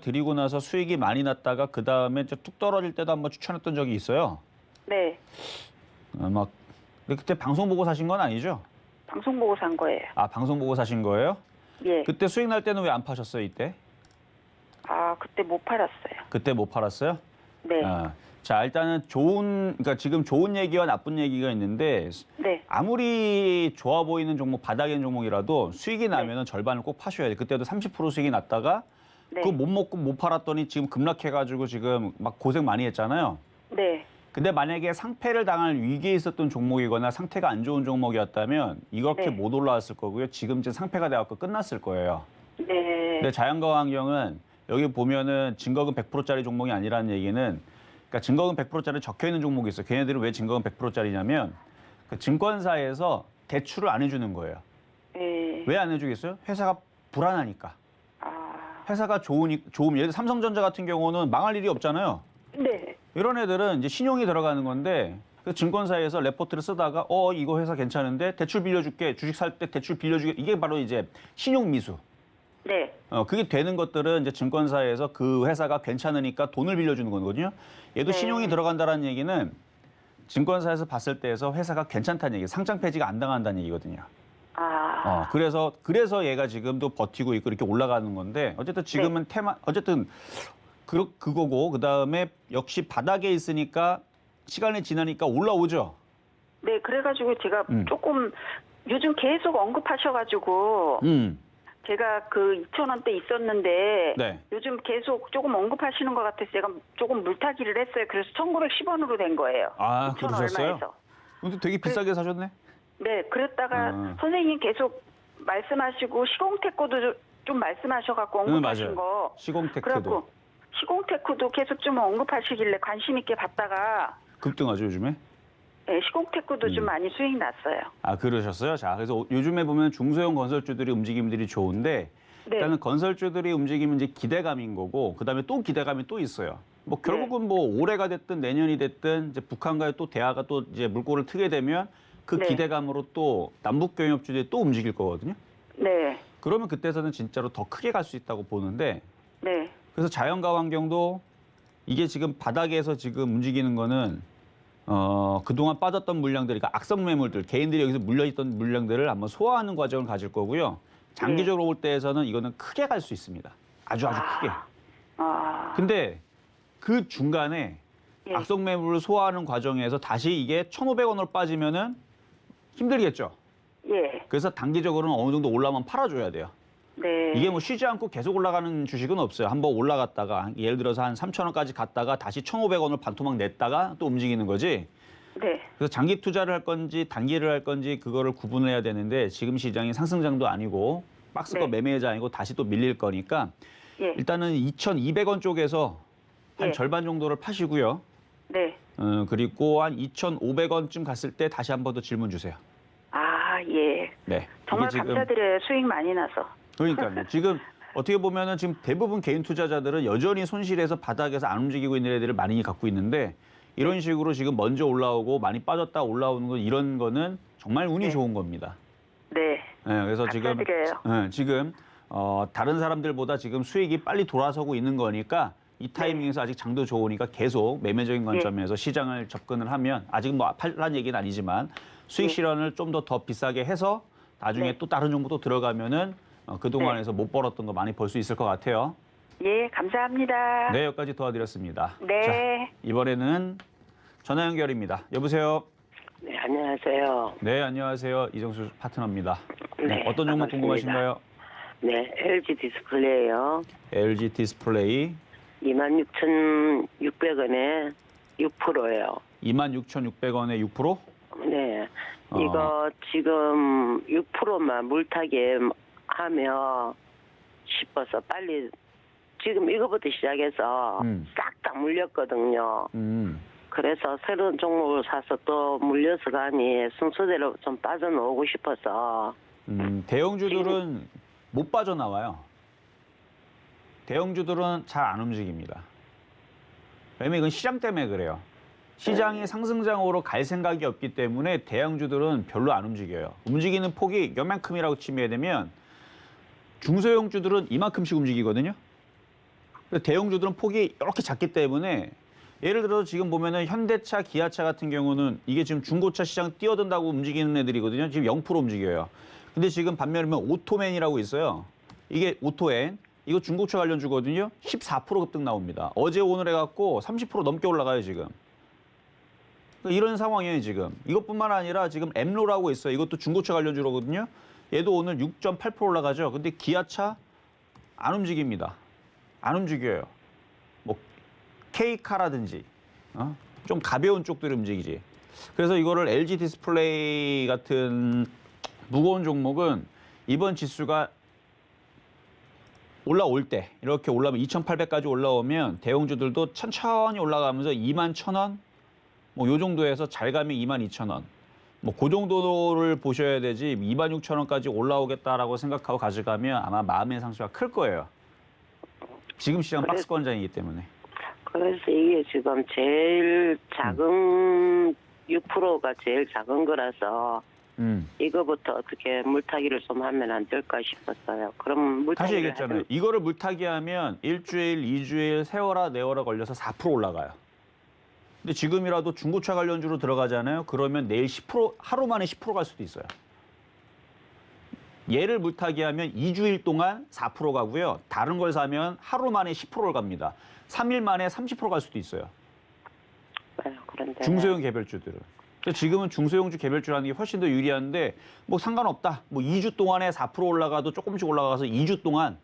드리고 나서 수익이 많이 났다가 그 다음에 뚝 떨어질 때도 한번 추천했던 적이 있어요. 네. 근데 그때 방송 보고 사신 건 아니죠? 방송 보고 산 거예요. 아, 방송 보고 사신 거예요? 예. 그때 수익 날 때는 왜 안 파셨어요, 이때? 아, 그때 못 팔았어요. 그때 못 팔았어요? 네, 자, 일단은 그러니까 지금 좋은 얘기와 나쁜 얘기가 있는데 네, 아무리 좋아 보이는 종목, 바닥에 있는 종목이라도 수익이 나면은 절반을 꼭 파셔야 돼요. 그때도 30% 수익이 났다가 네, 그거 못 먹고 못 팔았더니 지금 급락해가지고 지금 막 고생 많이 했잖아요. 네, 근데 만약에 상패를 당할 위기에 있었던 종목이거나 상태가 안 좋은 종목이었다면 이렇게 네. 못 올라왔을 거고요. 지금 이제 상패가 돼갖고 끝났을 거예요. 네, 근데 자연과 환경은 여기 보면은 증거금 100%짜리 종목이 아니라는 얘기는 그러니까 증거금 100%짜리 적혀 있는 종목이 있어요. 걔네들은 왜 증거금 100%짜리냐면 그 증권사에서 대출을 안 해주는 거예요. 네. 왜 안 해주겠어요? 회사가 불안하니까. 아, 회사가 좋으면 예를 들어 삼성전자 같은 경우는 망할 일이 없잖아요. 네, 이런 애들은 이제 신용이 들어가는 건데 그 증권사에서 레포트를 쓰다가 이거 회사 괜찮은데 대출 빌려줄게 주식 살 때 대출 빌려주게 이게 바로 이제 신용 미수. 네, 그게 되는 것들은 이제 증권사에서 그 회사가 괜찮으니까 돈을 빌려주는 거거든요. 얘도 네. 신용이 들어간다는 얘기는 증권사에서 봤을 때에서 회사가 괜찮다는 얘기, 상장 폐지가 안 당한다는 얘기거든요. 아, 그래서 얘가 지금도 버티고 있고 이렇게 올라가는 건데 어쨌든 지금은 어쨌든 그거고 그 다음에 역시 바닥에 있으니까 시간이 지나니까 올라오죠. 네. 그래가지고 제가 조금 요즘 계속 언급하셔가지고 제가 그 2,000원대 있었는데 네. 요즘 계속 조금 언급하시는 것 같아서 제가 조금 물타기를 했어요. 그래서 1910원으로 된 거예요. 아, 2,000 그러셨어요? 얼마에서. 근데 되게 비싸게 사셨네. 네, 그랬다가 선생님 계속 말씀하시고 시공테크도 좀 말씀하셔갖고 언급하신 맞아요. 거. 시공테크도 그래갖고 시공테크도 계속 좀 언급하시길래 관심 있게 봤다가 급등하죠 요즘에. 네, 시공테크도 좀 많이 수익 났어요. 아, 그러셨어요? 자, 그래서 요즘에 보면 중소형 건설주들이 움직임들이 좋은데 네, 일단은 건설주들이 움직이면 이제 기대감인 거고 그다음에 또 기대감이 또 있어요. 뭐 결국은 뭐 올해가 됐든 내년이 됐든 이제 북한과의 또 대화가 또 이제 물꼬를 트게 되면 그 네. 기대감으로 또 남북 경협주들이 또 움직일 거거든요. 네, 그러면 그때서는 진짜로 더 크게 갈 수 있다고 보는데 네, 그래서 자연과 환경도 이게 지금 바닥에서 지금 움직이는 거는 그동안 빠졌던 물량들, 그러니까 악성 매물들, 개인들이 여기서 물려있던 물량들을 한번 소화하는 과정을 가질 거고요. 장기적으로 볼 때에서는 이거는 크게 갈 수 있습니다. 아주 크게. 아, 근데 그 중간에 예. 악성 매물을 소화하는 과정에서 다시 이게 1,500원으로 빠지면은 힘들겠죠. 예, 그래서 단기적으로는 어느 정도 올라오면 팔아줘야 돼요. 네, 이게 뭐 쉬지 않고 계속 올라가는 주식은 없어요. 한번 올라갔다가 예를 들어서 한 3,000원까지 갔다가 다시 1,500원을 반토막 냈다가 또 움직이는 거지. 네, 그래서 장기 투자를 할 건지 단기를 할 건지 그거를 구분해야 되는데 지금 시장이 상승장도 아니고 박스권 네. 매매장이고 다시 또 밀릴 거니까 예, 일단은 2,200원 쪽에서 한 예. 절반 정도를 파시고요. 네. 그리고 한 2,500원쯤 갔을 때 다시 한 번 더 질문 주세요. 아, 예. 네. 정말 이게 지금 감사드려요. 수익 많이 나서. 그러니까요. 지금 어떻게 보면은 지금 대부분 개인 투자자들은 여전히 손실해서 바닥에서 안 움직이고 있는 애들을 많이 갖고 있는데 이런 식으로 지금 먼저 올라오고 많이 빠졌다 올라오는 거 이런 거는 정말 운이 네. 좋은 겁니다. 네. 네, 그래서 감사드려요. 지금 다른 사람들보다 지금 수익이 빨리 돌아서고 있는 거니까 이 타이밍에서 아직 장도 좋으니까 계속 매매적인 관점에서 시장을 접근을 하면 아직 뭐 팔란 얘기는 아니지만 수익 실현을 좀 더 비싸게 해서 나중에 네. 또 다른 종목도 들어가면은 그동안에서 못 벌었던 거 많이 벌 수 있을 것 같아요. 예, 감사합니다. 네, 여기까지 도와드렸습니다. 네. 자, 이번에는 전화 연결입니다. 여보세요? 네, 안녕하세요. 네, 안녕하세요. 이정수 파트너입니다. 네, 네, 어떤 종목 반갑습니다. 궁금하신가요? 네, LG 디스플레이요. LG 디스플레이 26,600원에 6%예요. 26,600원에 6%? 네, 어. 이거 지금 6%만 물타기 하면 싶어서 빨리 지금 이거부터 시작해서 싹 다 물렸거든요. 그래서 새로운 종목을 사서 또 물려서 가니 순서대로 좀 빠져나오고 싶어서. 대형주들은 못 빠져나와요. 대형주들은 잘 안 움직입니다. 왜냐면 이건 시장 때문에 그래요. 시장이 상승장으로 갈 생각이 없기 때문에 대형주들은 별로 안 움직여요. 움직이는 폭이 요만큼이라고 치면 되면 중소형주들은 이만큼씩 움직이거든요. 대형주들은 폭이 이렇게 작기 때문에 예를 들어서 지금 보면은 현대차, 기아차 같은 경우는 이게 지금 중고차 시장 뛰어든다고 움직이는 애들이거든요. 지금 0% 움직여요. 근데 지금 반면에 오토맨이라고 있어요. 이게 오토엔. 이거 중고차 관련주거든요. 14% 급등 나옵니다. 어제 오늘 해갖고 30% 넘게 올라가요, 지금. 이런 상황이에요, 지금. 이것뿐만 아니라 지금 엠로라고 있어요. 이것도 중고차 관련주로거든요. 얘도 오늘 6.8% 올라가죠. 근데 기아차 안 움직입니다. 안 움직여요. 뭐 K카라든지 좀 가벼운 쪽들이 움직이지. 그래서 이거를 LG 디스플레이 같은 무거운 종목은 이번 지수가 올라올 때 이렇게 올라오면 2,800까지 올라오면 대형주들도 천천히 올라가면서 21,000원 뭐 요 정도에서 잘 가면 22,000원. 뭐 그 정도를 보셔야 되지 26,000원까지 올라오겠다라고 생각하고 가져가면 아마 마음의 상처가 클 거예요. 지금 시장 박스권장이기 때문에. 그래서 이게 지금 제일 작은 6%가 제일 작은 거라서 이거부터 어떻게 물타기를 좀 하면 안 될까 싶었어요. 그럼 물타기 다시 얘기했잖아요. 이거를 물타기 하면 일주일, 2주일, 세월아, 네월아 걸려서 4% 올라가요. 근데 지금이라도 중고차 관련주로 들어가잖아요. 그러면 내일 10% 하루 만에 10% 갈 수도 있어요. 얘를 물타기 하면 2주일 동안 4% 가고요. 다른 걸 사면 하루 만에 10%를 갑니다. 3일 만에 30% 갈 수도 있어요. 네, 그런데 중소형 개별주들은. 그래서 지금은 중소형주 개별주라는 게 훨씬 더 유리한데 뭐 상관없다. 뭐 2주 동안에 4% 올라가도 조금씩 올라가서 2주 동안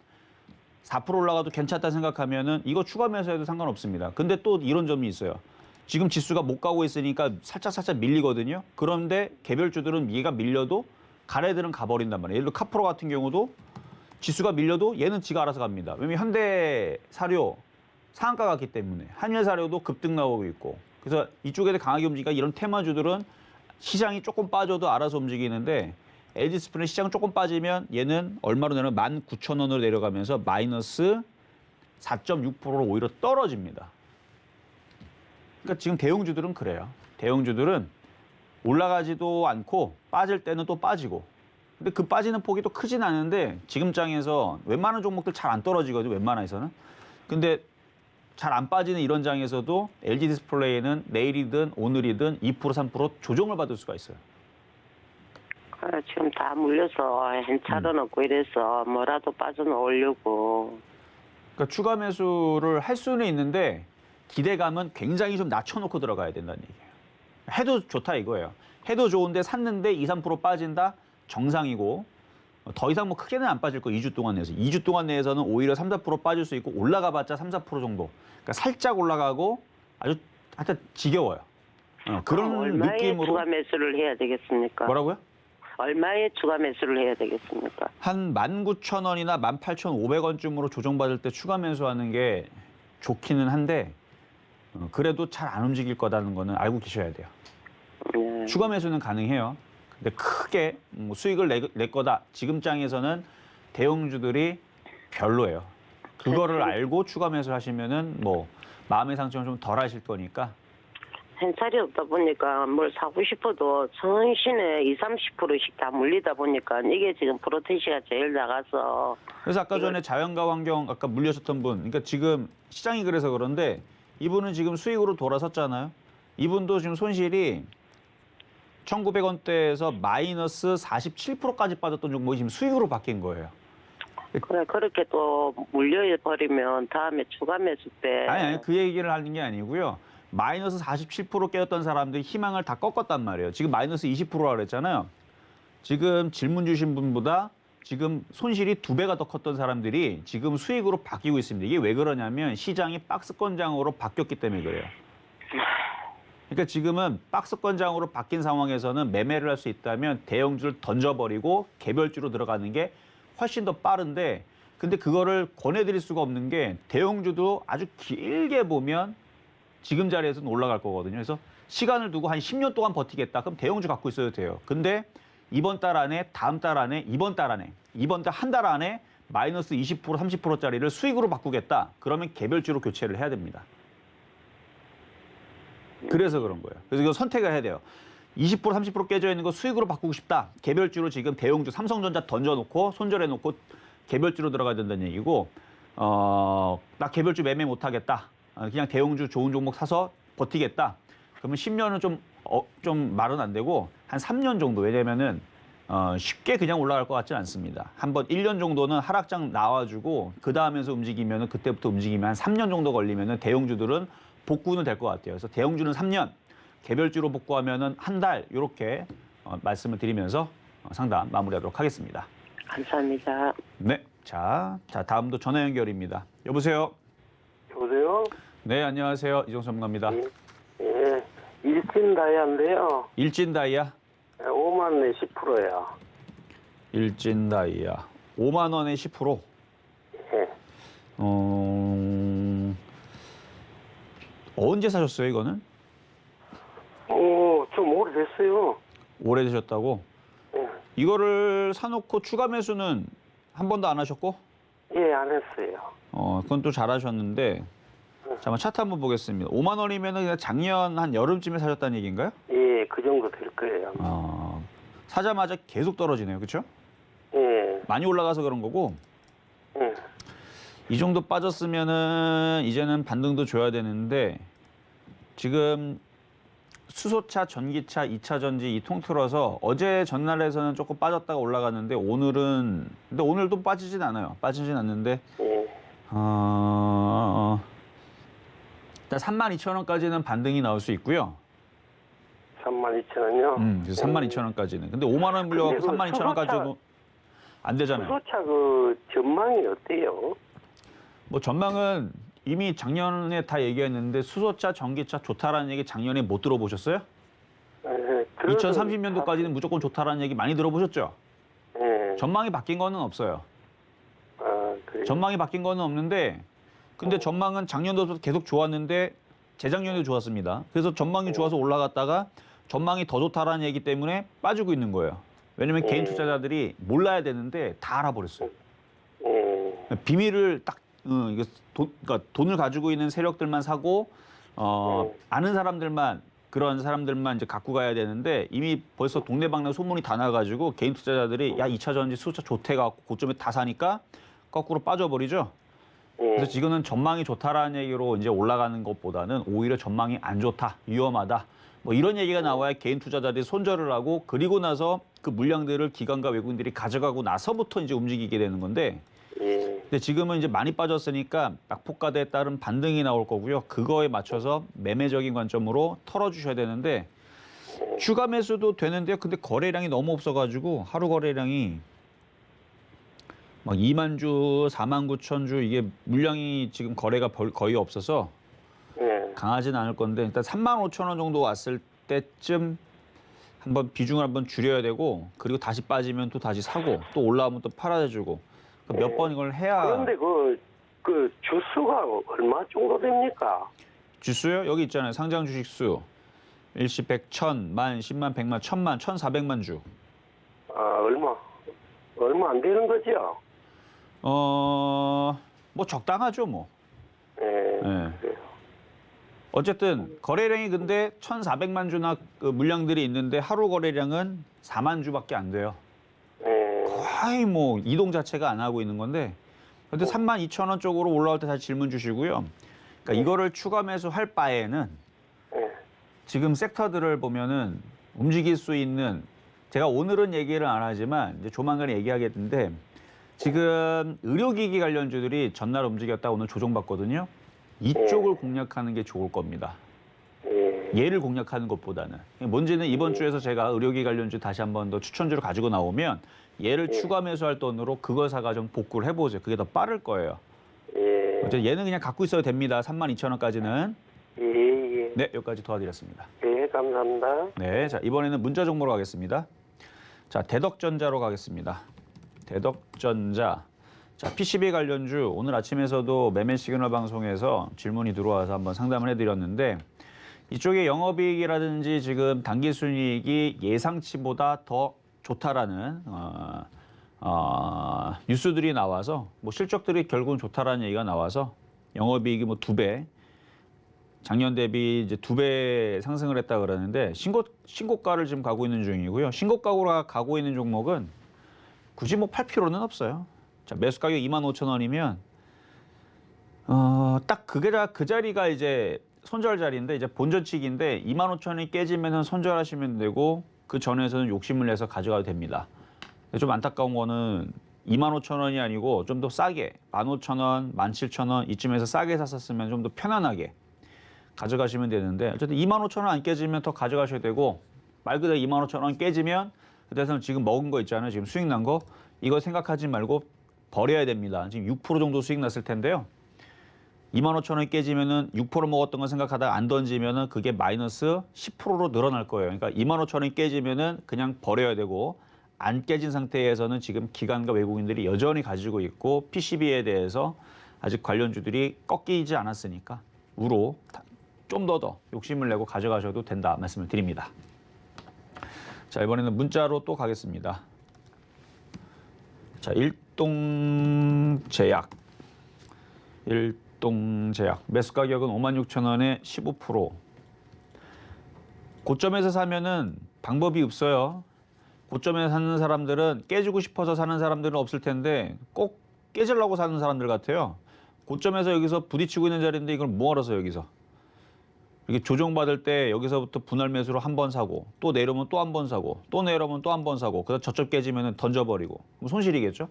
4% 올라가도 괜찮다 생각하면은 이거 추가 매수해도 상관없습니다. 근데 또 이런 점이 있어요. 지금 지수가 못 가고 있으니까 살짝 밀리거든요. 그런데 개별주들은 얘가 밀려도 갈 애들은 가버린단 말이에요. 예를 들어 카프로 같은 경우도 지수가 밀려도 얘는 지가 알아서 갑니다. 왜냐면 현대사료 상한가 갔기 때문에 한일사료도 급등 나오고 있고 그래서 이쪽에 강하게 움직이니까 이런 테마주들은 시장이 조금 빠져도 알아서 움직이는데 LG 디스플레이 시장 조금 빠지면 얘는 얼마로 내려면 19,000원으로 내려가면서 마이너스 4.6%로 오히려 떨어집니다. 그러니까 지금 대형주들은 그래요. 대형주들은 올라가지도 않고 빠질 때는 또 빠지고. 근데 그 빠지는 폭이 또 크진 않은데 지금 장에서 웬만한 종목들 잘 안 떨어지거든요. 웬만해서는. 근데 잘 안 빠지는 이런 장에서도 LG 디스플레이는 내일이든 오늘이든 2% 3% 조정을 받을 수가 있어요. 지금 다 물려서 괜찮아놓고 이래서 뭐라도 빠져나오려고. 그러니까 추가 매수를 할 수는 있는데 기대감은 굉장히 좀 낮춰놓고 들어가야 된다는 얘기예요. 해도 좋다 이거예요. 해도 좋은데 샀는데 2, 3% 빠진다? 정상이고 더 이상 뭐 크게는 안 빠질 거 2주 동안 내에서. 2주 동안 내에서는 오히려 3, 4% 빠질 수 있고 올라가봤자 3, 4% 정도. 그러니까 살짝 올라가고 아주 하여튼 지겨워요. 그런 얼마에 느낌으로. 추가 매수를 해야 되겠습니까? 뭐라고요? 얼마에 추가 매수를 해야 되겠습니까? 한 19,000원이나 18,500원쯤으로 조정받을 때 추가 매수하는 게 좋기는 한데 그래도 잘 안 움직일 거다는 거는 알고 계셔야 돼요. 네. 추가 매수는 가능해요. 근데 크게 뭐 수익을 낼 거다. 지금 장에서는 대형주들이 별로예요. 그거를 알고 추가 매수를 하시면은 뭐 마음의 상처는 좀 덜 하실 거니까. 현찰이 없다 보니까 뭘 사고 싶어도 정신에 20, 30%씩 다 물리다 보니까 이게 지금 프로테시가 제일 나가서. 그래서 아까 전에 자연과 환경 아까 물려셨던 분, 그러니까 지금 시장이 그래서 그런데 이분은 지금 수익으로 돌아섰잖아요. 이분도 지금 손실이 1,900원대에서 마이너스 47%까지 빠졌던 종목이 지금 수익으로 바뀐 거예요. 그래 그렇게 또 물려 버리면 다음에 추가 매수 때 아니, 그 얘기를 하는 게 아니고요. 마이너스 47% 깨졌던 사람들이 희망을 다 꺾었단 말이에요. 지금 마이너스 20%라 그랬잖아요. 지금 질문 주신 분보다 지금 손실이 2배가 더 컸던 사람들이 지금 수익으로 바뀌고 있습니다. 이게 왜 그러냐면 시장이 박스권장으로 바뀌었기 때문에 그래요. 그러니까 지금은 박스권장으로 바뀐 상황에서는 매매를 할 수 있다면 대형주를 던져버리고 개별주로 들어가는 게 훨씬 더 빠른데, 근데 그거를 권해드릴 수가 없는 게 대형주도 아주 길게 보면 지금 자리에서는 올라갈 거거든요. 그래서 시간을 두고 한 10년 동안 버티겠다. 그럼 대형주 갖고 있어도 돼요. 근데 이번 달 안에, 다음 달 안에, 이번 달 안에, 이번 달 한 달 안에 마이너스 20%, 30%짜리를 수익으로 바꾸겠다. 그러면 개별주로 교체를 해야 됩니다. 그래서 그런 거예요. 그래서 이거 선택을 해야 돼요. 20%, 30% 깨져 있는 거 수익으로 바꾸고 싶다. 개별주로 지금 대형주, 삼성전자 던져놓고 손절해놓고 개별주로 들어가야 된다는 얘기고, 나 개별주 매매 못하겠다. 그냥 대형주 좋은 종목 사서 버티겠다. 그러면 10년은 좀 말은 안 되고 한 3년 정도. 왜냐면은 쉽게 그냥 올라갈 것 같지는 않습니다. 한번 1년 정도는 하락장 나와주고 그 다음에서 움직이면은 그때부터 움직이면 한 3년 정도 걸리면은 대형주들은 복구는 될 것 같아요. 그래서 대형주는 3년, 개별주로 복구하면은 한 달 이렇게 말씀을 드리면서 상담 마무리하도록 하겠습니다. 감사합니다. 네, 자 다음도 전화 연결입니다. 여보세요. 여보세요? 네, 안녕하세요. 이종섭 전문가입니다. 예, 일진 다이아인데요. 일진 다이아. 5만 원 10%야. 일진 다이아 5만 원에 10%. 예. 언제 사셨어요, 이거는? 좀 오래됐어요. 오래되셨다고? 예. 이거를 사놓고 추가 매수는 한 번도 안 하셨고? 예, 안 했어요. 그건 또 잘하셨는데. 잠깐만 차트 한번 보겠습니다. 5만 원이면 그냥 작년 한 여름쯤에 사셨다는 얘기인가요? 예, 그 정도 될 거예요. 사자마자 계속 떨어지네요, 그렇죠? 예. 많이 올라가서 그런 거고. 예. 이 정도 빠졌으면은 이제는 반등도 줘야 되는데 지금 수소차, 전기차, 2차 전지 이 통틀어서 어제 전날에서는 조금 빠졌다가 올라갔는데 근데 오늘도 빠지진 않아요. 빠지진 않는데 예. 일단 32,000원까지는 반등이 나올 수 있고요. 32,000원요? 그래서 32,000원까지는. 근데 5만 원 물려갖고 근데 그 32,000원까지도 안 되잖아요. 수소차 그 전망이 어때요? 뭐 전망은 이미 작년에 다 얘기했는데 수소차, 전기차 좋다라는 얘기 작년에 못 들어보셨어요? 예, 2030년도까지는 무조건 좋다라는 얘기 많이 들어보셨죠? 예. 전망이 바뀐 거는 없어요. 그래요? 전망이 바뀐 거는 없는데 근데 전망은 작년도부터 계속 좋았는데 재작년에도 좋았습니다. 그래서 전망이 좋아서 올라갔다가 전망이 더 좋다라는 얘기 때문에 빠지고 있는 거예요. 왜냐면 개인 투자자들이 몰라야 되는데 다 알아버렸어요. 예. 비밀을 딱 그러니까 돈을 가지고 있는 세력들만 사고 아는 사람들만 그런 사람들만 이제 갖고 가야 되는데 이미 벌써 동네방네 소문이 다 나가지고 개인 투자자들이 야 2차 전지 수소차 좋대 갖고 고점에 다 사니까 거꾸로 빠져버리죠. 그래서 이거는 전망이 좋다라는 얘기로 이제 올라가는 것보다는 오히려 전망이 안 좋다, 위험하다. 뭐 이런 얘기가 나와야 개인 투자자들이 손절을 하고 그리고 나서 그 물량들을 기관과 외국인들이 가져가고 나서부터 이제 움직이게 되는 건데 근데 지금은 이제 많이 빠졌으니까 낙폭과대에 따른 반등이 나올 거고요. 그거에 맞춰서 매매적인 관점으로 털어주셔야 되는데 추가 매수도 되는데요. 근데 거래량이 너무 없어가지고 하루 거래량이 막 2만 주, 4만 9천 주 이게 물량이 지금 거래가 거의 없어서 강하진 않을 건데 일단 3만 5천 원 정도 왔을 때쯤 한번 비중을 한번 줄여야 되고 그리고 다시 빠지면 또 다시 사고 또 올라오면 또 팔아주고 몇 번 이걸 해야. 그런데 그 주수가 얼마 정도 됩니까? 주수요? 여기 있잖아요. 상장 주식 수. 일시 100, 1000, 만, 10만, 100만, 1000만, 1400만 주. 얼마 안 되는 거죠? 뭐 적당하죠, 뭐. 네. 어쨌든 거래량이 근데 1400만 주나 그 물량들이 있는데 하루 거래량은 4만 주밖에 안 돼요. 거의 뭐 이동 자체가 안 하고 있는 건데 근데 32,000원 쪽으로 올라올 때 다시 질문 주시고요. 그러니까 이거를 추가 매수할 바에는 지금 섹터들을 보면은 움직일 수 있는 제가 오늘은 얘기를 안 하지만 이제 조만간 얘기하겠는데 지금 의료기기 관련주들이 전날 움직였다 오늘 조정받거든요. 이쪽을 공략하는 게 좋을 겁니다. 얘를 공략하는 것보다는. 뭔지는 이번 주에서 제가 의료기 관련주 다시 한 번 더 추천주를 가지고 나오면 얘를 추가 매수할 돈으로 그걸 사가 좀 복구를 해보세요. 그게 더 빠를 거예요. 얘는 그냥 갖고 있어도 됩니다. 32,000원까지는. 예. 네, 여기까지 도와드렸습니다. 네, 감사합니다. 네, 자 이번에는 문자 종목으로 가겠습니다. 자, 대덕전자로 가겠습니다. 대덕전자. 자, PCB 관련주 오늘 아침에서도 매매 시그널 방송에서 질문이 들어와서 한번 상담을 해드렸는데 이쪽에 영업이익이라든지 지금 당기순이익이 예상치보다 더 좋다라는 뉴스들이 나와서 뭐 실적들이 결국은 좋다라는 얘기가 나와서 영업이익이 뭐 2배, 작년 대비 이제 2배 상승을 했다 그러는데 신고가를 지금 가고 있는 중이고요. 신고가로 가고 있는 종목은 굳이 뭐 팔 필요는 없어요. 자, 매수 가격 25,000원이면 딱 그 자리가 이제 손절 자리인데 이제 본전치기인데 25,000원이 깨지면은 손절하시면 되고 그 전에서는 욕심을 내서 가져가도 됩니다. 좀 안타까운 거는 25,000원이 아니고 좀 더 싸게 15,000원, 17,000원 이쯤에서 싸게 샀었으면 좀 더 편안하게 가져가시면 되는데 어쨌든 25,000원 안 깨지면 더 가져가셔야 되고 말 그대로 25,000원 깨지면 그때서는 지금 먹은 거 있잖아요. 지금 수익 난 거 이거 생각하지 말고 버려야 됩니다. 지금 6% 정도 수익 났을 텐데요. 25,000원이 깨지면은 6% 먹었던 거 생각하다가 안 던지면은 그게 마이너스 10%로 늘어날 거예요. 그러니까 25,000원이 깨지면은 그냥 버려야 되고 안 깨진 상태에서는 지금 기관과 외국인들이 여전히 가지고 있고 PCB에 대해서 아직 관련주들이 꺾이지 않았으니까 우로 좀 더 욕심을 내고 가져가셔도 된다 말씀을 드립니다. 자, 이번에는 문자로 또 가겠습니다. 자, 일동제약. 매수 가격은 56,000원에 15%. 고점에서 사면은 방법이 없어요. 고점에 사는 사람들은 깨지고 싶어서 사는 사람들은 없을 텐데 꼭 깨지려고 사는 사람들 같아요. 고점에서 여기서 부딪히고 있는 자리인데 이걸 뭐하러 서 여기서. 이렇게 조정받을 때 여기서부터 분할 매수로 한 번 사고 또 내려오면 또 한 번 사고 또 내려오면 또 한 번 사고 그래서 저쪽 깨지면 던져버리고 그럼 손실이겠죠.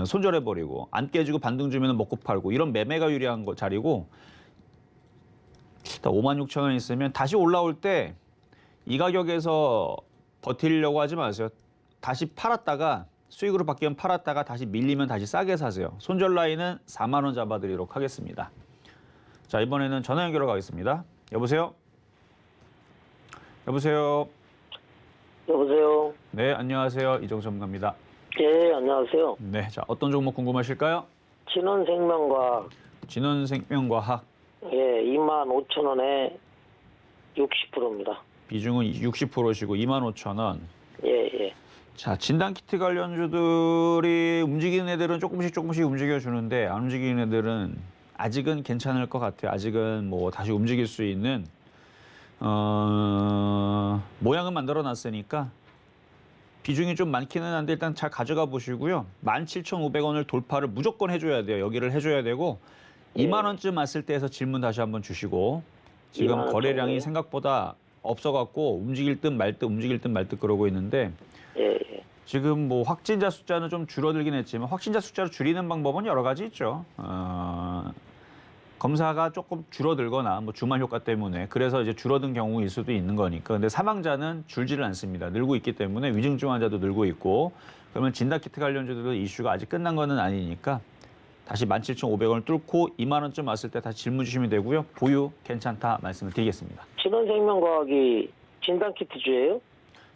손절해버리고 안 깨지고 반등 주면 먹고 팔고 이런 매매가 유리한 자리고 56,000원 있으면 다시 올라올 때 이 가격에서 버티려고 하지 마세요. 다시 팔았다가 수익으로 바뀌면 팔았다가 다시 밀리면 다시 싸게 사세요. 손절 라인은 4만 원 잡아드리도록 하겠습니다. 자, 이번에는 전화 연결로 가겠습니다. 여보세요? 여보세요? 여보세요? 네, 안녕하세요. 이정수 전문가입니다. 예, 안녕하세요. 네, 자, 어떤 종목 궁금하실까요? 진원생명과학, 진원생명과학. 예, 25,000원에 60%입니다. 비중은 60%시고 25,000원. 예. 자, 진단키트 관련주들이 움직이는 애들은 조금씩 움직여주는데 안 움직이는 애들은 아직은 괜찮을 것 같아요. 아직은 뭐 다시 움직일 수 있는 모양은 만들어놨으니까 비중이 좀 많기는 한데 일단 잘 가져가 보시고요. 17,500원을 돌파를 무조건 해줘야 돼요. 여기를 해줘야 되고 2만 원쯤 왔을 때에서 질문 다시 한번 주시고 지금 거래량이 생각보다 없어갖고 움직일 듯 말 듯 그러고 있는데 예. 지금 뭐 확진자 숫자는 좀 줄어들긴 했지만 확진자 숫자를 줄이는 방법은 여러 가지 있죠. 검사가 조금 줄어들거나 뭐 주말 효과 때문에 그래서 이제 줄어든 경우일 수도 있는 거니까. 근데 사망자는 줄지를 않습니다. 늘고 있기 때문에 위중증 환자도 늘고 있고 그러면 진단키트 관련주들도 이슈가 아직 끝난 거는 아니니까 다시 17,500원을 뚫고 2만 원쯤 왔을 때 다시 질문 주시면 되고요. 보유 괜찮다 말씀을 드리겠습니다. 진원생명과학이 진단키트주예요?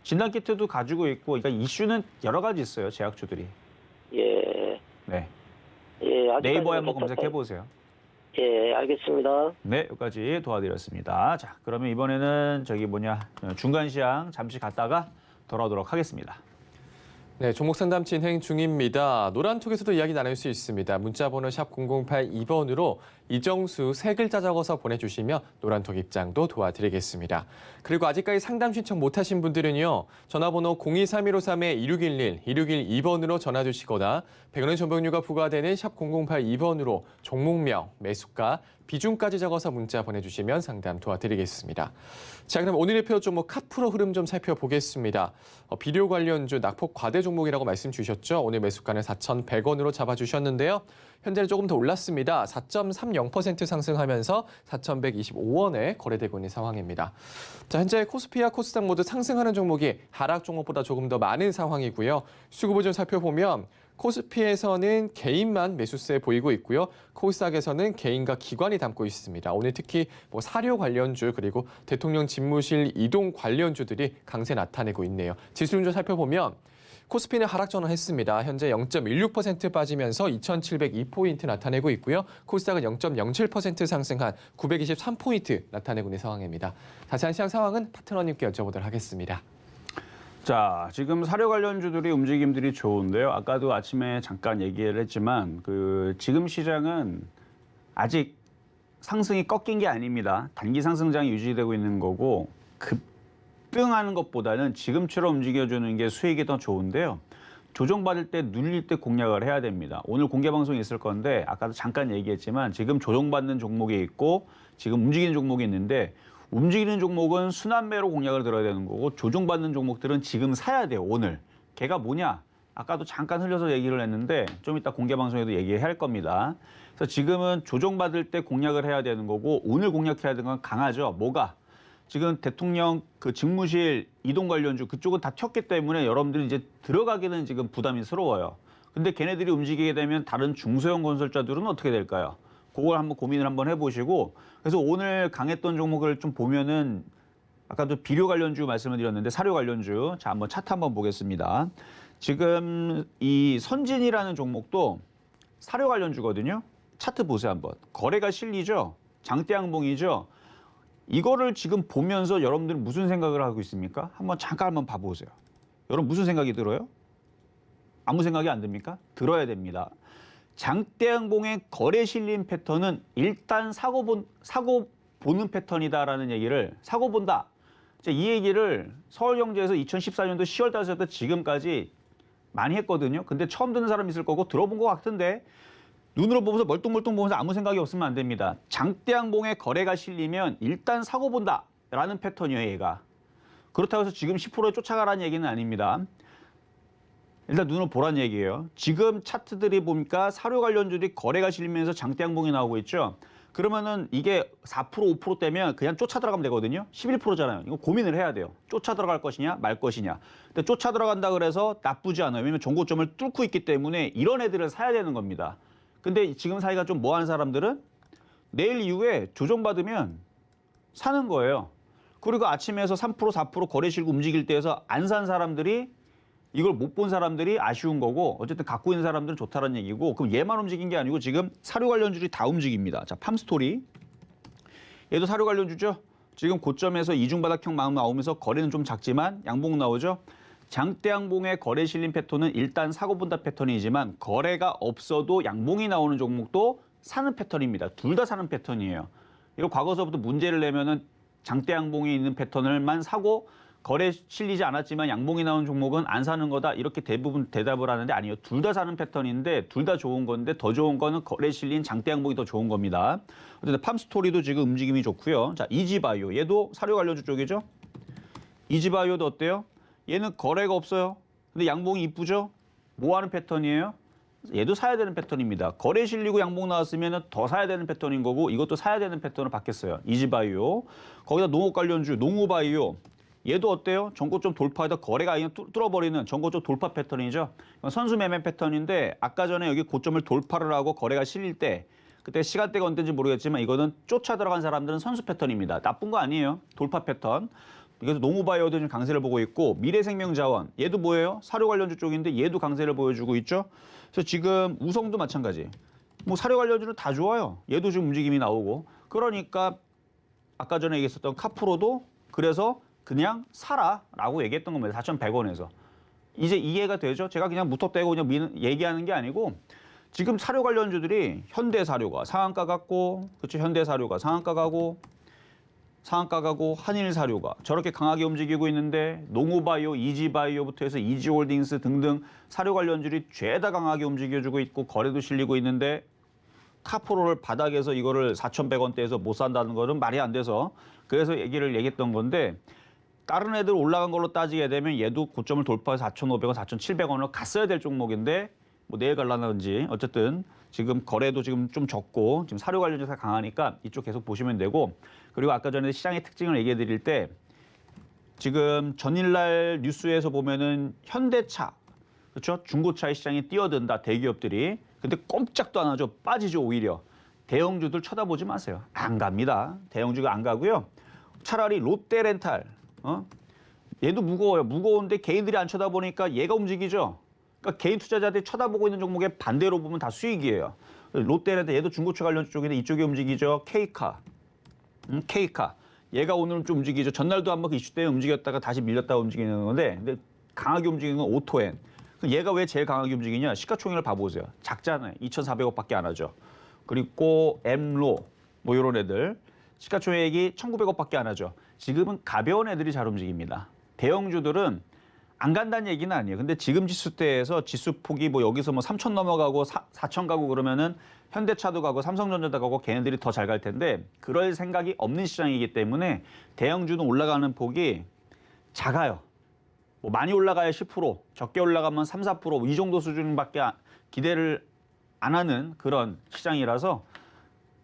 진단키트도 가지고 있고 그러니까 이슈는 여러 가지 있어요. 제약주들이. 예. 네. 예, 네이버에 한번 검색해 보세요. 예, 알겠습니다. 네, 여기까지 도와드렸습니다. 자, 그러면 이번에는 중간 시장 잠시 갔다가 돌아오도록 하겠습니다. 네, 종목 상담 진행 중입니다. 노란톡에서도 이야기 나눌 수 있습니다. 문자 번호 샵 0082번으로 이정수 세 글자 적어서 보내주시면 노란톡 입장도 도와드리겠습니다. 그리고 아직까지 상담 신청 못하신 분들은요. 전화번호 023153-2611, 2612번으로 전화 주시거나 100원의 전복료가 부과되는 샵 0082번으로 종목명, 매수가, 비중까지 적어서 문자 보내주시면 상담 도와드리겠습니다. 자, 그럼 오늘의 표 종목 카프로 흐름 좀 살펴보겠습니다. 비료 관련주 낙폭 과대 종목이라고 말씀 주셨죠. 오늘 매수가는 4,100원으로 잡아주셨는데요. 현재는 조금 더 올랐습니다. 4.30% 상승하면서 4,125원에 거래되고 있는 상황입니다. 자, 현재 코스피와 코스닥 모두 상승하는 종목이 하락 종목보다 조금 더 많은 상황이고요. 수급을 좀 살펴보면 코스피에서는 개인만 매수세 보이고 있고요. 코스닥에서는 개인과 기관이 담고 있습니다. 오늘 특히 사료 관련주 그리고 대통령 집무실 이동 관련주들이 강세 나타내고 있네요. 지수를 좀 살펴보면 코스피는 하락 전환했습니다. 현재 0.16% 빠지면서 2,702포인트 나타내고 있고요. 코스닥은 0.07% 상승한 923포인트 나타내고 있는 상황입니다. 자세한 시장 상황은 파트너님께 여쭤보도록 하겠습니다. 자, 지금 사료 관련주들이 움직임들이 좋은데요. 아까도 아침에 잠깐 얘기를 했지만 지금 시장은 아직 상승이 꺾인 게 아닙니다. 단기 상승장이 유지되고 있는 거고 급등하는 것보다는 지금처럼 움직여주는 게 수익이 더 좋은데요. 조정받을 때 눌릴 때 공략을 해야 됩니다. 오늘 공개 방송이 있을 건데 아까도 잠깐 얘기했지만 지금 조정받는 종목이 있고 지금 움직이는 종목이 있는데 움직이는 종목은 순환매로 공략을 들어야 되는 거고 조정받는 종목들은 지금 사야 돼요. 오늘. 걔가 뭐냐? 아까도 잠깐 흘려서 얘기를 했는데 좀 이따 공개 방송에도 얘기할 겁니다. 그래서 지금은 조정받을 때 공략을 해야 되는 거고 오늘 공략해야 되는 건 강하죠. 뭐가? 지금 대통령 직무실 이동 관련주 그쪽은 다 튀었기 때문에 여러분들이 이제 들어가기는 지금 부담스러워요. 근데 걔네들이 움직이게 되면 다른 중소형 건설자들은 어떻게 될까요? 그걸 한번 고민을 한번 해보시고 그래서 오늘 강했던 종목을 좀 보면은 아까도 비료 관련주 말씀을 드렸는데 사료 관련주 자 한번 차트 한번 보겠습니다. 지금 이 선진이라는 종목도 사료 관련주거든요. 차트 보세요 한번. 거래가 실리죠. 장대 양봉이죠. 이거를 지금 보면서 여러분들은 무슨 생각을 하고 있습니까? 잠깐 봐보세요. 여러분 무슨 생각이 들어요? 아무 생각이 안 듭니까? 들어야 됩니다. 장대양봉의 거래 실린 패턴은 일단 사고 보는 패턴이다라는 얘기를 사고 본다. 이 얘기를 서울경제에서 2014년도 10월 달부터 지금까지 많이 했거든요. 근데 처음 듣는 사람 있을 거고 들어본 것 같은데 눈으로 보면서 멀뚱멀뚱 보면서 아무 생각이 없으면 안 됩니다. 장대양봉의 거래가 실리면 일단 사고 본다라는 패턴이에요, 얘가. 그렇다고 해서 지금 10%에 쫓아가라는 얘기는 아닙니다. 일단 눈으로 보란 얘기예요. 지금 차트들이 보니까 사료 관련주들이 거래가 실리면서 장대양봉이 나오고 있죠. 그러면은 이게 4%, 5%대면 그냥 쫓아 들어가면 되거든요. 11%잖아요. 이거 고민을 해야 돼요. 쫓아 들어갈 것이냐 말 것이냐. 근데 쫓아 들어간다 그래서 나쁘지 않아요. 왜냐면 종고점을 뚫고 있기 때문에 이런 애들을 사야 되는 겁니다. 근데 지금 사이가 좀 뭐하는 사람들은 내일 이후에 조정받으면 사는 거예요. 그리고 아침에서 3%, 4% 거래 실고 움직일 때에서 안 산 사람들이 이걸 못 본 사람들이 아쉬운 거고 어쨌든 갖고 있는 사람들은 좋다는 얘기고 그럼 얘만 움직인 게 아니고 지금 사료 관련주들이 다 움직입니다. 자, 팜스토리. 얘도 사료 관련주죠. 지금 고점에서 이중바닥형 마음 나오면서 거래는 좀 작지만 양봉 나오죠. 장대양봉의 거래 실린 패턴은 일단 사고 본다 패턴이지만 거래가 없어도 양봉이 나오는 종목도 사는 패턴입니다. 둘 다 사는 패턴이에요. 이거 과거서부터 문제를 내면은 장대양봉이 있는 패턴을만 사고 거래 실리지 않았지만 양봉이 나온 종목은 안 사는 거다. 이렇게 대부분 대답을 하는데 아니요. 둘 다 사는 패턴인데 둘 다 좋은 건데 더 좋은 거는 거래 실린 장대양봉이 더 좋은 겁니다. 어쨌든 팜스토리도 지금 움직임이 좋고요. 자, 이지바이오. 얘도 사료 관련주 쪽이죠. 이지바이오도 어때요? 얘는 거래가 없어요. 근데 양봉이 이쁘죠? 뭐 하는 패턴이에요? 얘도 사야 되는 패턴입니다. 거래 실리고 양봉 나왔으면 더 사야 되는 패턴인 거고 이것도 사야 되는 패턴으로 바뀌었어요. 이지바이오. 거기다 농업 관련주 농우바이오. 얘도 어때요? 전고점 돌파에다 거래가 그냥 뚫어버리는 전고점 돌파 패턴이죠. 선수 매매 패턴인데 아까 전에 여기 고점을 돌파를 하고 거래가 실릴 때 그때 시간대가 언제인지 모르겠지만 이거는 쫓아 들어간 사람들은 선수 패턴입니다. 나쁜 거 아니에요. 돌파 패턴. 그래서 농우바이오도 좀 강세를 보고 있고 미래생명자원 얘도 뭐예요? 사료 관련주 쪽인데 얘도 강세를 보여주고 있죠. 그래서 지금 우성도 마찬가지. 뭐 사료 관련주는 다 좋아요. 얘도 지금 움직임이 나오고 그러니까 아까 전에 얘기했었던 카프로도 그래서 그냥 사라라고 얘기했던 겁니다. 4,100원에서. 이제 이해가 되죠? 제가 그냥 무턱대고 그냥 얘기하는 게 아니고 지금 사료 관련주들이 현대사료가 상한가 갔고, 그렇죠? 현대사료가 상한가 가고 한일사료가 저렇게 강하게 움직이고 있는데 농후바이오, 이지바이오부터 해서 이지홀딩스 등등 사료 관련주들이 죄다 강하게 움직여주고 있고 거래도 실리고 있는데 카프로를 바닥에서 이거를 4,100원대에서 못 산다는 거는 말이 안 돼서 그래서 얘기했던 건데 다른 애들 올라간 걸로 따지게 되면 얘도 고점을 돌파해서 4,500원, 4,700원으로 갔어야 될 종목인데 뭐 내일 갈라는지 어쨌든 지금 거래도 지금 좀 적고 지금 사료 관련주가 강하니까 이쪽 계속 보시면 되고 그리고 아까 전에 시장의 특징을 얘기해 드릴 때 지금 전일날 뉴스에서 보면은 현대차 그렇죠? 중고차의 시장에 뛰어든다 대기업들이 근데 꼼짝도 안 하죠. 빠지죠 오히려. 대형주들 쳐다보지 마세요. 안 갑니다. 대형주가 안 가고요. 차라리 롯데렌탈 얘도 무거워요. 무거운데 개인들이 안 쳐다보니까 얘가 움직이죠. 그러니까 개인 투자자들이 쳐다보고 있는 종목에 반대로 보면 다 수익이에요. 롯데렌탈 얘도 중고차 관련 쪽인데 이쪽에 움직이죠. K카. K카. 얘가 오늘은 좀 움직이죠. 전날도 한번 그 이슈 때문에 움직였다가 다시 밀렸다가 움직이는 건데 근데 강하게 움직이는 건 오토엔. 얘가 왜 제일 강하게 움직이냐? 시가총액을 봐보세요. 작잖아요. 2,400억밖에 안 하죠. 그리고 엠로 뭐 이런 애들 시가총액이 1,900억밖에 안 하죠. 지금은 가벼운 애들이 잘 움직입니다. 대형주들은 안 간다는 얘기는 아니에요. 근데 지금 지수대에서 지수폭이 뭐 여기서 뭐 3,000 넘어가고 4,000 가고 그러면은 현대차도 가고 삼성전자도 가고 걔네들이 더 잘 갈 텐데 그럴 생각이 없는 시장이기 때문에 대형주는 올라가는 폭이 작아요. 뭐 많이 올라가야 10%, 적게 올라가면 3, 4% 이 정도 수준밖에 기대를 안 하는 그런 시장이라서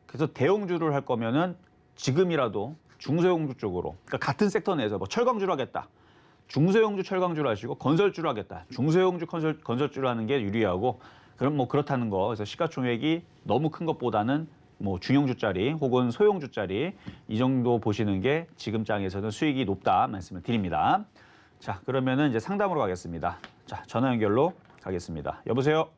그래서 대형주를 할 거면은 지금이라도 중소형주 쪽으로 그러니까 같은 섹터 내에서 뭐 철강주를 하겠다. 중소형주 철강주를 하시고 건설주를 하겠다. 중소형주 건설주를 하는 게 유리하고 그럼 뭐 그렇다는 거. 그래서 시가총액이 너무 큰 것보다는 뭐 중형주짜리 혹은 소형주짜리 이 정도 보시는 게 지금 장에서는 수익이 높다 말씀을 드립니다. 자, 그러면은 이제 상담으로 가겠습니다. 자, 전화 연결로 가겠습니다. 여보세요?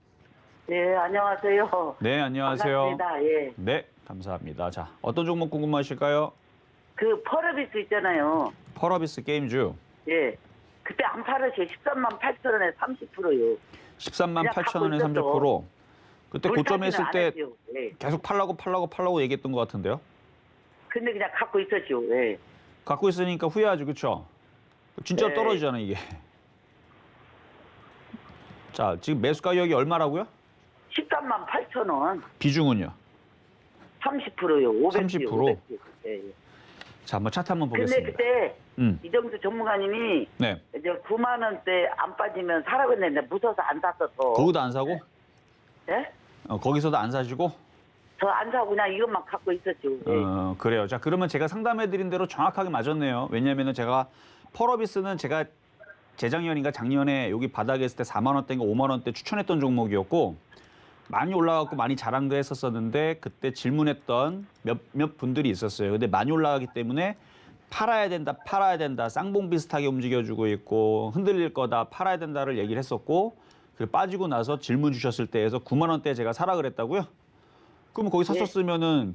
네, 안녕하세요. 네, 안녕하세요. 반갑습니다. 예. 네, 감사합니다. 자, 어떤 종목 궁금하실까요? 그 펄어비스 있잖아요. 펄어비스 게임주. 예. 그때 안 팔으셔. 13만 8천 원에 30%요. 13만 8천 원에 30%. 그때 고점에 있을 때 예. 계속 팔라고 얘기했던 것 같은데요. 근데 그냥 갖고 있었죠. 예. 갖고 있으니까 후회하죠, 그렇죠? 진짜 네. 떨어지잖아 이게. 자, 지금 매수 가격이 얼마라고요? 13만 8천 원. 비중은요? 30%요. 500요. 30%? 예, 예. 자, 한번 차트 한번 근데 보겠습니다. 그때 음. 이정수 전문가님이 네. 이제 9만 원대 안 빠지면 사라고 했는데 무서워서 안 샀었어. 거기도 안 사고? 예? 거기서도 안 사시고? 저 안 사고 그냥 이것만 갖고 있었죠. 예. 그래요. 자, 그러면 제가 상담해드린 대로 정확하게 맞았네요. 왜냐하면 제가 펄어비스는 제가 재작년인가 작년에 여기 바닥에 있을 때 4만 원대인가 5만 원대 추천했던 종목이었고 많이 올라갔고 많이 자랑도 했었었는데 그때 질문했던 몇 분들이 있었어요. 근데 많이 올라가기 때문에 팔아야 된다. 쌍봉 비슷하게 움직여주고 있고 흔들릴 거다, 팔아야 된다를 얘기를 했었고 그리고 빠지고 나서 질문 주셨을 때에서 9만 원대 제가 사라 그랬다고요? 그러면 거기 샀었으면은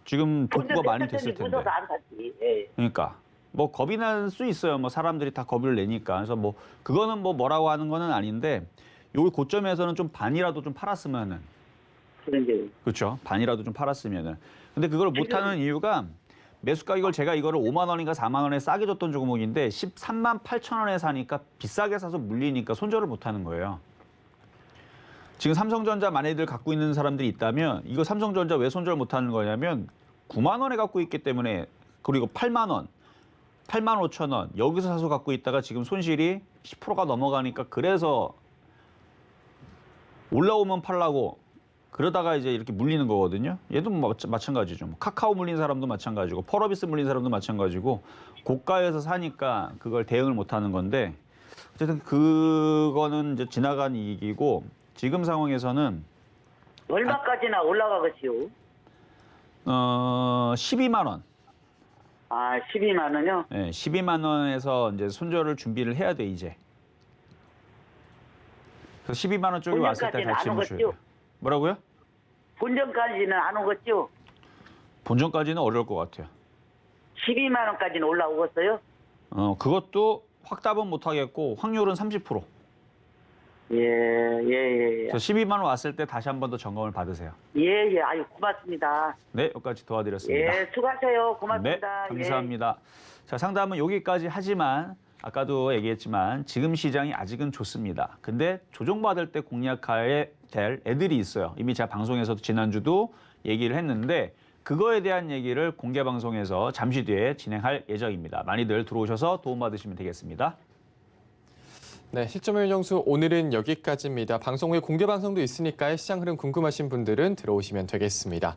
지금 복구가 많이 됐을 텐데. 무서워서 안 샀지. 예. 그러니까 뭐 겁이 날 수 있어요. 뭐 사람들이 다 겁을 내니까. 그래서 뭐 그거는 뭐 뭐라고 하는 거는 아닌데 요 고점에서는 좀 반이라도 좀 팔았으면은. 그런데 그렇죠. 반이라도 좀 팔았으면은. 근데 그걸 못 하는 이유가 매수 가격을 제가 이거를 5만 원인가 4만 원에 싸게 줬던 종목인데 13만 8천 원에 사니까 비싸게 사서 물리니까 손절을 못 하는 거예요. 지금 삼성전자 많이들 갖고 있는 사람들이 있다면 이거 삼성전자 왜 손절 못 하는 거냐면 9만 원에 갖고 있기 때문에 그리고 8만 원, 8만 5천 원 여기서 사서 갖고 있다가 지금 손실이 10%가 넘어가니까 그래서 올라오면 팔라고 그러다가 이제 이렇게 물리는 거거든요. 얘도 뭐 마찬가지죠. 뭐 카카오 물린 사람도 마찬가지고 펄어비스 물린 사람도 마찬가지고 고가에서 사니까 그걸 대응을 못 하는 건데 어쨌든 그거는 이제 지나간 이익이고 지금 상황에서는 얼마까지나 올라가겠지요? 12만 원. 아, 12만 원요? 네, 12만 원에서 이제 손절을 준비를 해야 돼 이제. 그래서 12만 원 쪽이 왔을 때 본전까지는 같이 안 무셔야 오겠죠? 돼요. 뭐라고요? 본전까지는 안 오겠죠? 본전까지는 어려울 것 같아요. 12만 원까지는 올라오겠어요? 그것도 확답은 못 하겠고 확률은 30%. 예. 저 12만 원 왔을 때 다시 한 번 더 점검을 받으세요. 예. 아유, 고맙습니다. 네, 여기까지 도와드렸습니다. 예, 수고하세요. 고맙습니다. 네, 감사합니다. 자, 상담은 여기까지 하지만 아까도 얘기했지만 지금 시장이 아직은 좋습니다. 근데 조정받을 때 공략해야 될 애들이 있어요. 이미 제가 방송에서도 지난주도 얘기를 했는데 그거에 대한 얘기를 공개 방송에서 잠시 뒤에 진행할 예정입니다. 많이들 들어오셔서 도움받으시면 되겠습니다. 네, 실점의 정수 오늘은 여기까지입니다. 방송 후에 공개 방송도 있으니까요. 시장 흐름 궁금하신 분들은 들어오시면 되겠습니다.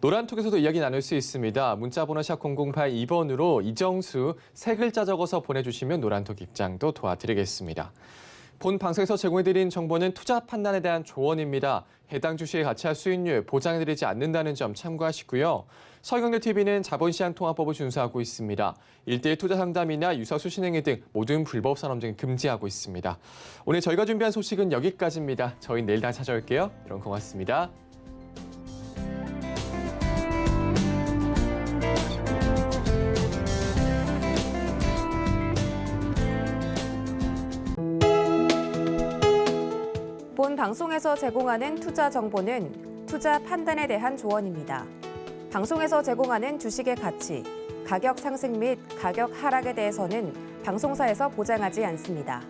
노란톡에서도 이야기 나눌 수 있습니다. 문자번호 샵 0082번으로 이정수 세 글자 적어서 보내주시면 노란톡 입장도 도와드리겠습니다. 본 방송에서 제공해드린 정보는 투자 판단에 대한 조언입니다. 해당 주식의 가치와 수익률 보장해드리지 않는다는 점 참고하시고요. 서경대TV는 자본시장통화법을 준수하고 있습니다. 1:1 투자 상담이나 유사 수신행위 등 모든 불법 산업쟁이 금지하고 있습니다. 오늘 저희가 준비한 소식은 여기까지입니다. 저희 내일 다시 찾아올게요. 여러분 고맙습니다. 본 방송에서 제공하는 투자 정보는 투자 판단에 대한 조언입니다. 방송에서 제공하는 주식의 가치, 가격 상승 및 가격 하락에 대해서는 방송사에서 보장하지 않습니다.